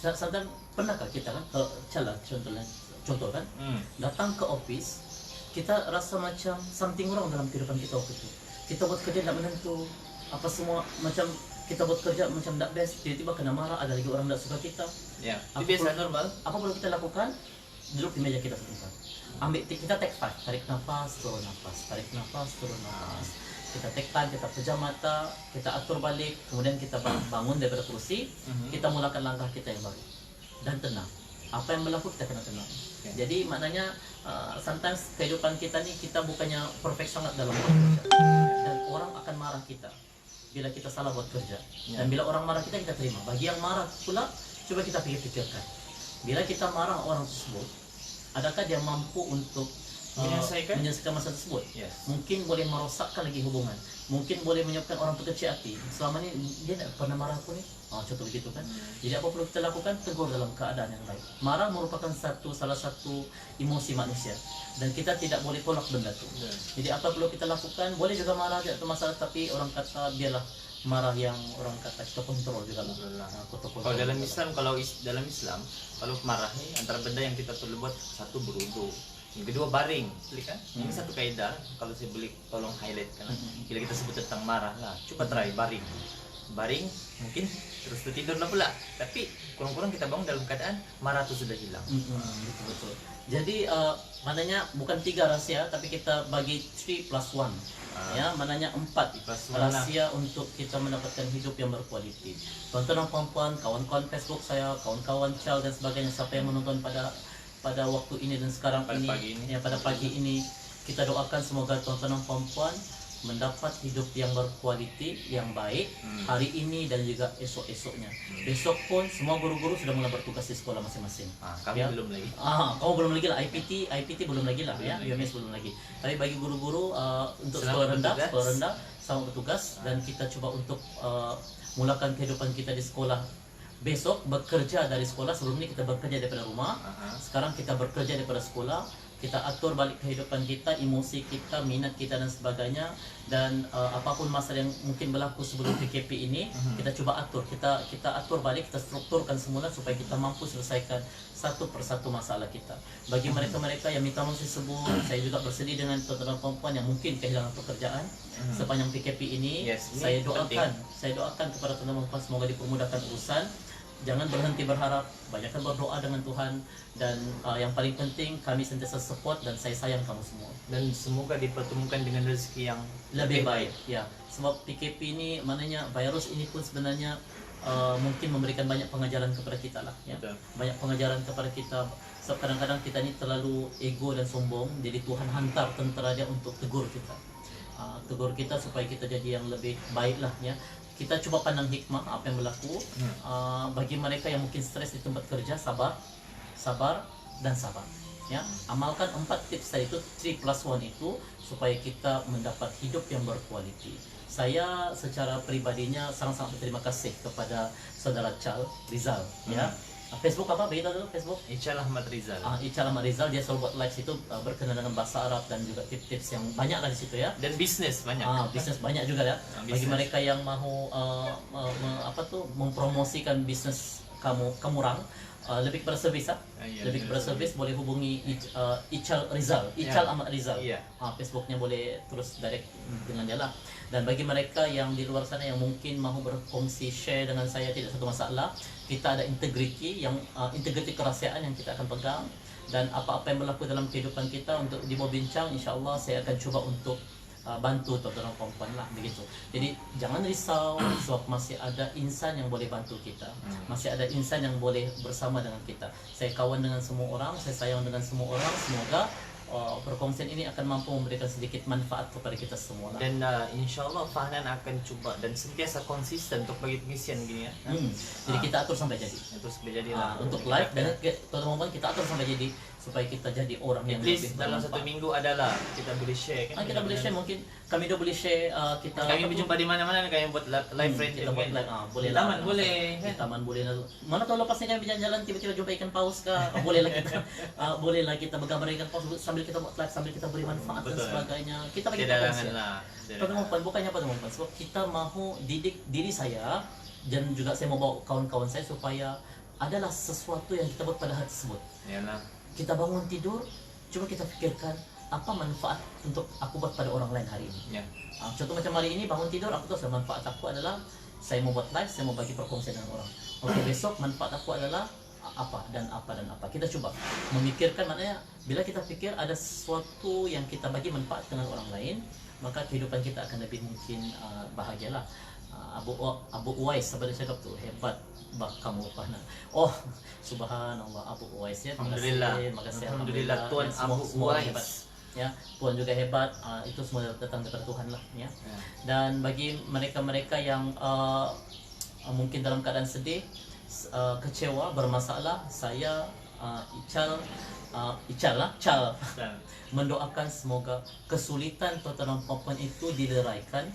Sometimes pernahkah kita kan kalau contoh kan datang ke office, kita rasa macam something wrong dalam kehidupan kita waktu itu. Kita buat kerja tidak menentu, apa semua macam kita buat kerja macam tidak best, tiba-tiba kena marah, ada lagi orang tidak suka kita. Ya, itu biasa normal. Apa perlu kita lakukan? Duduk di meja kita sebentar. Kita take time, tarik nafas, turun nafas, tarik nafas, turun nafas. Kita take time, kita pejam mata, kita atur balik, kemudian kita bangun daripada kursi, kita mulakan langkah kita yang baru dan tenang. Apa yang berlaku kita kena tenang. Jadi maknanya sometimes kehidupan kita ni kita bukannya perfect sangat dalam bekerja, dan orang akan marah kita bila kita salah buat kerja. Dan bila orang marah kita terima. Bagi yang marah pula, coba kita pikirkan. Bila kita marah orang tersebut, adakah dia mampu untuk menyelesaikan masalah tersebut? Mungkin boleh merosakkan lagi hubungan. Mungkin boleh menyebabkan orang terkecil hati. Selama ni dia tak pernah marah aku ni. Contoh begitu kan. Jadi apa perlu kita lakukan? Tegur dalam keadaan yang baik. Marah merupakan salah satu emosi manusia, dan kita tidak boleh tolak benda tu. Jadi apa perlu kita lakukan? Boleh juga marah, tidak ada masalah, tapi orang kata biarlah marah yang orang kata kita kontrol juga lah. Kalau dalam Islam, kalau marah ni antara benda yang kita perlu buat, satu berwudu, yang kedua baring, kan? Ini satu kaedah. Kalau saya boleh tolong highlight kan, bila kita sebut tentang marah lah, coba try baring, mungkin terus tertidur lah pula, tapi kurang-kurang kita bangun dalam keadaan marah itu sudah hilang. Betul. Jadi maknanya bukan 3 rahsia, tapi kita bagi 3+1. Ya, maknanya 4 rahsia untuk kita mendapatkan hidup yang berkualiti. Tuan-tuan dan puan-puan, kawan-kawan Facebook saya, kawan-kawan Chal dan sebagainya, siapa yang menonton pada waktu ini dan sekarang pada pagi ini, kita doakan semoga tuan-tuan dan puan-puan mendapat hidup yang berkualiti, yang baik hari ini dan juga esok-esoknya. Besok pun semua guru-guru sudah mulai bertugas di sekolah masing-masing. Kami belum lagi. Kamu belum lagi lah. IPT belum lagi lah ya. UMS belum lagi. Tapi bagi guru-guru untuk sekolah rendah sama bertugas, dan kita coba untuk mulakan kehidupan kita di sekolah. Besok bekerja dari sekolah, sebelum ini kita bekerja daripada rumah. Sekarang kita bekerja daripada sekolah. Kita atur balik kehidupan kita, emosi kita, minat kita dan sebagainya. Dan apapun masalah yang mungkin berlaku sebelum PKP ini, kita coba atur. Kita atur balik, kita strukturkan semula supaya kita mampu selesaikan satu persatu masalah kita. Bagi mereka-mereka yang minta maaf sebut, saya juga bersedih dengan tuan-tuan dan puan-puan yang mungkin kehilangan pekerjaan sepanjang PKP ini. Saya doakan kepada tuan-tuan dan puan semoga dipermudahkan urusan. Jangan berhenti berharap, banyakkan berdoa dengan Tuhan, dan yang paling penting kami sentiasa support dan saya sayang kamu semua. Dan semoga dipertemukan dengan rezeki yang lebih baik. Ya, sebab PKP ini maknanya virus ini pun sebenarnya mungkin memberikan banyak pengajaran kepada kita lah. Ya. Banyak pengajaran kepada kita. Sebab kadang-kadang kita ini terlalu ego dan sombong, jadi Tuhan hantar tentera dia untuk tegur kita. Tegur kita supaya kita jadi yang lebih baik lah ya. Kita coba pandang hikmah apa yang berlaku. Bagi mereka yang mungkin stres di tempat kerja, sabar dan sabar. Ya, amalkan 4 tips tadi itu, 3+1 itu, supaya kita mendapat hidup yang berkualiti. Saya secara pribadinya sangat-sangat berterima kasih kepada saudara Chal Rizal. Ya. Facebook apa? Beritahu dulu Facebook. Ichal Ahmad Rizal. Ichal Ahmad Rizal, dia selalu buat live itu berkenaan dengan bahasa Arab dan juga tips-tips yang banyak lah di situ ya. Dan bisnis banyak. Bisnis banyak juga ya. Bagi mereka yang mahu mempromosikan bisnis Kemurang, lebih kepada servis lebih kepada servis, boleh hubungi Ical Rizal, Ical Ahmad Rizal. Facebooknya boleh terus direct dengan dia lah. Dan bagi mereka yang di luar sana yang mungkin mahu berkongsi, share dengan saya, tidak satu masalah. Kita ada integriti integriti kerahsiaan yang kita akan pegang, dan apa-apa yang berlaku dalam kehidupan kita untuk dibawa bincang, insya-Allah saya akan cuba untuk bantu tuan-tuan dan puan-puan lah, begitu. Jadi jangan risau, sebab masih ada insan yang boleh bantu kita, masih ada insan yang boleh bersama dengan kita. Saya kawan dengan semua orang, saya sayang dengan semua orang. Semoga perkongsian ini akan mampu memberikan sedikit manfaat kepada kita semua lah. Dan insya-Allah Fahnan akan cuba dan sentiasa konsisten untuk bagi pengisian gini ya. Jadi kita atur sampai jadi. Terus jadi lah. Untuk live dan teman-teman kita atur sampai jadi, supaya kita jadi orang yang lebih dalam satu minggu adalah kita boleh share kan. Kita boleh share, mungkin kami dah boleh share kita. Kami berjumpa di mana-mana, kami buat live radio. Kita buat live, boleh di lah. taman boleh. Di taman boleh lah. Mana tahu lepas ni kami berjalan-jalan tiba-tiba jumpa ikan paus ke, bolehlah kita bolehlah kita bergambar ikan paus sambil kita buat live, sambil kita beri manfaat dan sebagainya. Kita bagi perkongsian lah. Teman-teman, bukannya apa teman-teman, sebab kita mahu didik diri saya dan juga saya mau bawa kawan-kawan saya supaya adalah sesuatu yang kita buat pada hari tersebut. Yalah. Kita bangun tidur, coba kita fikirkan apa manfaat untuk aku buat pada orang lain hari ini. Contoh macam hari ini bangun tidur, aku tahu manfaat aku adalah saya mau buat live, saya mau bagi perkongsian dengan orang. Okey, besok manfaat aku adalah apa dan apa dan apa. Kita coba memikirkan, maknanya bila kita fikir ada sesuatu yang kita bagi manfaat dengan orang lain, maka kehidupan kita akan lebih mungkin bahagialah. Abu Uwais apa dia cakap tu, hebat bah kamu Fahnan. Oh, subhanallah, Abu Uwais ya. Alhamdulillah. Alhamdulillah Tuan Abu Uwais. Ya, Puan juga hebat. Itu semua datang dari Tuhan lah ya. Dan bagi mereka-mereka yang mungkin dalam keadaan sedih, kecewa, bermasalah, saya Ical mendoakan semoga kesulitan tuan-tuan dan puan-puan itu dileraikan,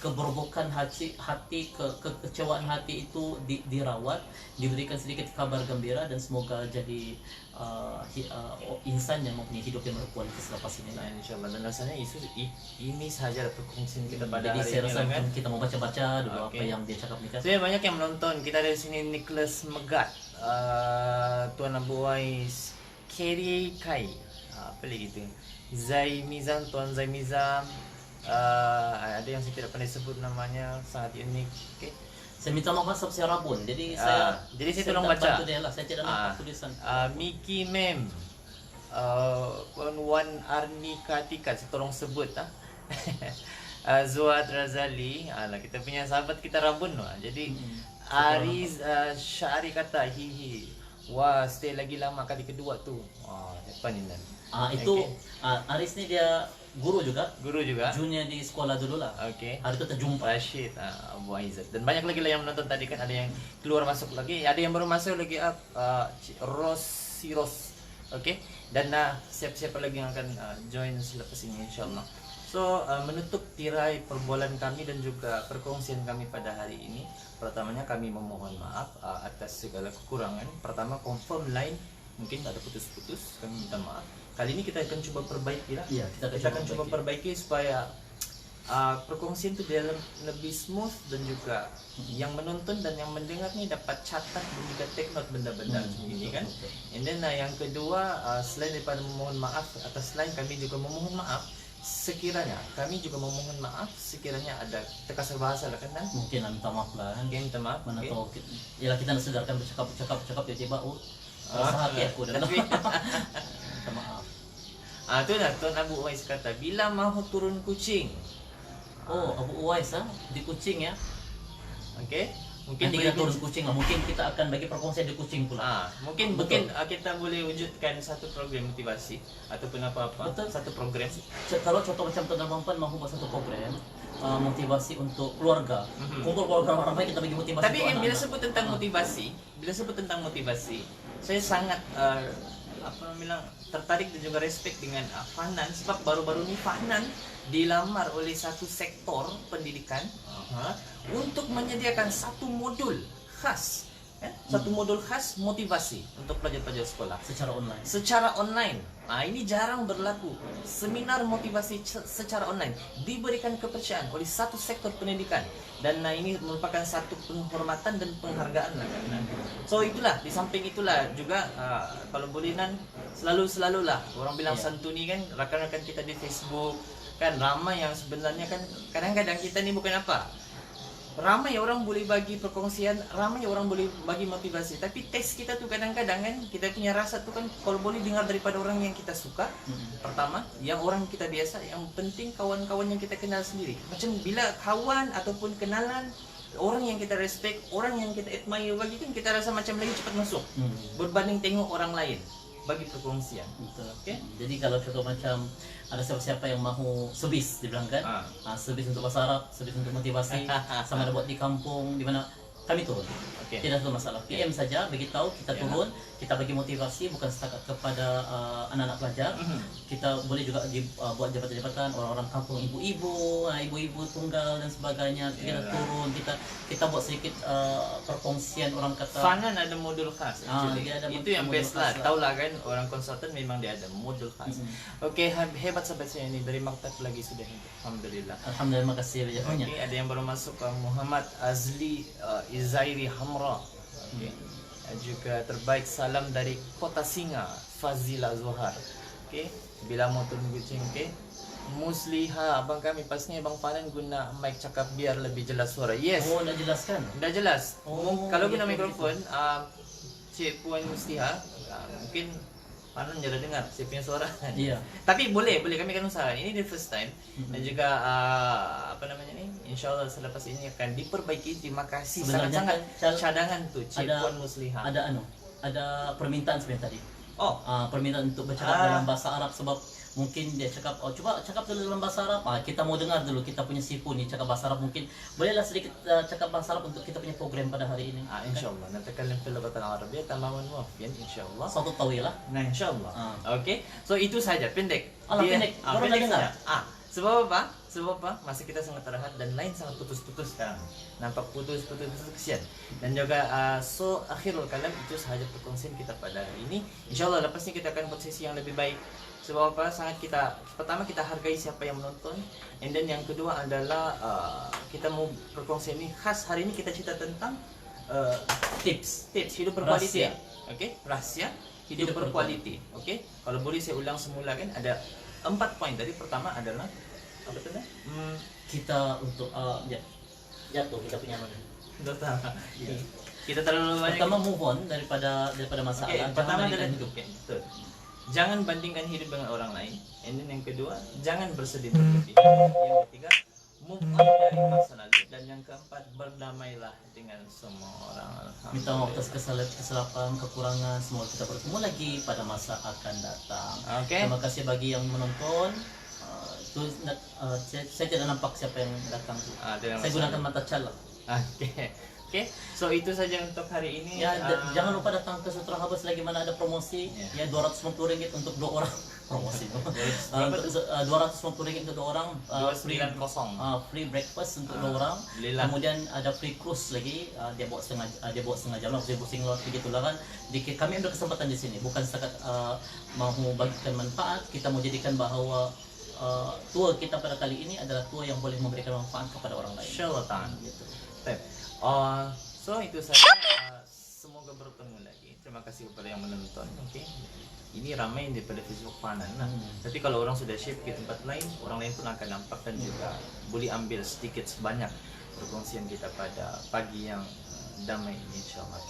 keberobokan hati, kekecewaan hati itu dirawat, diberikan sedikit kabar gembira, dan semoga jadi insan yang mempunyai hidup yang berkualitas selepas ini. Insyaallah. Dan rasanya ini sahaja perkongsian kita pada jadi hari saya ini rasa kan. Kita mau baca-baca dulu apa yang dia cakap ni kan. Saya banyak yang menonton. Kita ada di sini Nicholas Megat, Tuan Abu Uwais, Kerry Kai, apa lagi tu, Zaimizam, Tuan Zaimizam. Ada yang saya tidak pandai sebut namanya, sangat unik. Okay. Saya minta maaf sebab saya rabun. Jadi saya tolong baca. Dia lah. Saya tidak nampak tulisan. Miki Mem, Wan Arnika Tika, saya tolong sebut Zuad Razali, kita punya sahabat kita rabun jadi Ariz Syari kata hihi. Wah, stay lagi lama kali kedua tu. Depan ni nan. Itu Aris ni dia guru juga. Junior di sekolah dulu lah. Hari tu terjumpa Rashid, Abu Aizat. Dan banyak lagi lah yang menonton tadi kan, ada yang keluar masuk lagi, ada yang baru masuk lagi Ros. Okey. Dan siapa-siapa lagi yang akan join selepas ini insya-Allah. So, menutup tirai perbualan kami dan juga perkongsian kami pada hari ini, pertamanya kami memohon maaf atas segala kekurangan. Pertama, confirm line mungkin ada putus-putus, kami minta maaf. Kali ini kita akan cuba perbaiki lah. Kita akan cuba perbaiki supaya perkongsian itu dia lebih smooth, dan juga yang menonton dan yang mendengar ni dapat catat dan juga take note benda-benda ini kan. And then yang kedua, selain daripada memohon maaf atas line, kami juga memohon maaf sekiranya ada terkasar bahasa lah kan. Mungkin minta maaf lah kan. Minta maaf. Mana tahu ialah kita nak sedarkan bercakap tiba-tiba rasa hati aku dah. Minta maaf. Tu dah Tuan Abu Uwais kata, bila mahu turun kucing. Abu Uwais di Kuching ya. Okey. Mungkin kita turun Kuching lah. Mungkin kita akan bagi perkongsian di Kuching pula. Mungkin kita boleh wujudkan satu program motivasi ataupun apa-apa. Satu program. Kalau contoh macam tuan-tuan perempuan mahu buat satu program motivasi untuk keluarga. Kumpul keluarga ramai, kita bagi motivasi. Tapi bila sebut tentang motivasi, saya sangat tertarik dan juga respect dengan Fahnan, sebab baru-baru ni Fahnan dilamar oleh satu sektor pendidikan untuk menyediakan satu modul khas Satu modul khas motivasi untuk pelajar-pelajar sekolah secara online. secara online. Nah, ini jarang berlaku. Seminar motivasi secara online diberikan kepercayaan oleh satu sektor pendidikan, dan ini merupakan satu penghormatan dan penghargaan lah. So itulah, di samping itulah juga kalau boleh Nan, selalulah orang bilang santuni kan, rakan-rakan kita di Facebook kan ramai yang sebenarnya kan kadang-kadang kita ni bukan apa, ramai orang boleh bagi perkongsian, ramai orang boleh bagi motivasi, tapi teks kita tuh kadang-kadang kan kita punya rasa tuh kan kalau boleh dengar daripada orang yang kita suka. Pertama, yang orang kita biasa, yang penting kawan-kawan yang kita kenal sendiri. Macam bila kawan ataupun kenalan orang yang kita respect, orang yang kita admire bagi kan kita rasa macam lagi cepat masuk berbanding tengok orang lain bagi perkongsian. Betul. Okay. Jadi kalau contoh macam ada siapa-siapa yang mahu sebis, dibilang kan, sebis untuk bahasa Arab, sebis untuk motivasi, sama ada buat di kampung, di mana kami turun. Tidak ada masalah. PM saja, beritahu kita turun, kita bagi motivasi bukan setakat kepada anak-anak pelajar. Kita boleh juga buat jabatan-jabatan orang-orang kampung, ibu-ibu, ibu-ibu tunggal dan sebagainya. Kita turun, kita buat sedikit perkongsian, orang kata. Fanan ada modul khas. Itu yang best lah. Tahu lah kan, orang konsultan memang dia ada modul khas. Oke, hebat sahabat saya ini dari maktab lagi sudah. Alhamdulillah. Alhamdulillah, makasih banyak. Ada yang baru masuk, Muhammad Azli Izairi Hamra. Juga terbaik salam dari Kota Singa, Fazila Zohar. Bila mau tunggu cengke Musliha, abang kami pasnya Bang Fanan guna mic cakap biar lebih jelas suara. Yes. Oh, dah jelaskan. Dah jelas. Kalau guna mikrofon, Cik Puan Musliha, mungkin Fanan jarang dengar saya punya suara. Iya. Tapi boleh kami akan usaha. Ini the first time. Dan juga apa namanya ni? Insyaallah selepas ini akan diperbaiki. Terima kasih sangat-sangat cadangan tu Cik Puan Musliha. Ada permintaan sebenarnya tadi. Permintaan untuk bercakap dalam bahasa Arab, sebab mungkin dia cakap, coba cakap dulu dalam bahasa Arab. Kita mau dengar dulu, kita punya sifu ni cakap bahasa Arab, mungkin bolehlah sedikit cakap bahasa Arab untuk kita punya program pada hari ini. Insyaallah نتكلم في اللغة العربية تماما موافقين insyaallah. Satu tawilah. Nah, insyaallah. Okey. So itu saja pendek. Pendek. Baru dah dengar. Sebab apa? Masa kita sangat terhad dan lain sangat putus-putus sekarang. Nampak putus-putus kesian. Dan juga so akhirul kalam itu sahaja perkongsian kita pada hari ini. Insyaallah lepas ni kita akan buat sesi yang lebih baik. Sebab apa? Pertama kita hargai siapa yang menonton, and then yang kedua adalah kita mau perkongsian ini khas hari ini kita cerita tentang tips hidup berkualiti. Okey, rahsia hidup berkualiti. Okey, kalau boleh saya ulang semula kan, ada 4 poin tadi. Pertama adalah apa tu? Kita untuk jatuh kita punya mana? Kita terlalu banyak. Pertama move on daripada masalah. Pertama adalah hidup kan. Betul. Jangan bandingkan hidup dengan orang lain. And then yang kedua, jangan bersedih berlebih. Yang ketiga, move on dari masa lalu. Dan yang keempat, berdamailah dengan semua orang. Minta maaf atas kesilapan, kekurangan. Semoga kita bertemu lagi pada masa akan datang. Terima kasih bagi yang menonton. Saya tidak nampak siapa yang datang. Saya gunakan mata cala. Oke, so itu saja untuk hari ini. Jangan lupa datang ke Sutra Habas lagi, mana ada promosi. RM250 untuk 2 orang. Promosi tu. RM250 untuk 2 orang. 290. Free breakfast untuk 2 orang. Kemudian ada free cruise lagi. Dia bawa setengah jam lah. Saya pusing lot begitulah kan. Kami ambil kesempatan di sini, bukan setakat mahu bagikan manfaat. Kita mau jadikan bahawa tour kita pada kali ini adalah tour yang boleh memberikan manfaat kepada orang lain. Insyaallah ta'ala gitu. So itu saja. Semoga bertemu lagi. Terima kasih kepada yang menonton. Ini ramai daripada Facebook Fanan lah. Tapi kalau orang sudah share ke tempat lain, orang lain pun akan nampak dan juga boleh ambil sedikit sebanyak perkongsian kita pada pagi yang damai ini, insyaallah.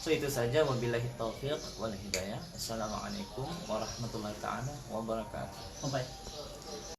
So itu saja. Wabillahi taufiq wal hidayah. Assalamualaikum warahmatullahi taala wabarakatuh. Bye.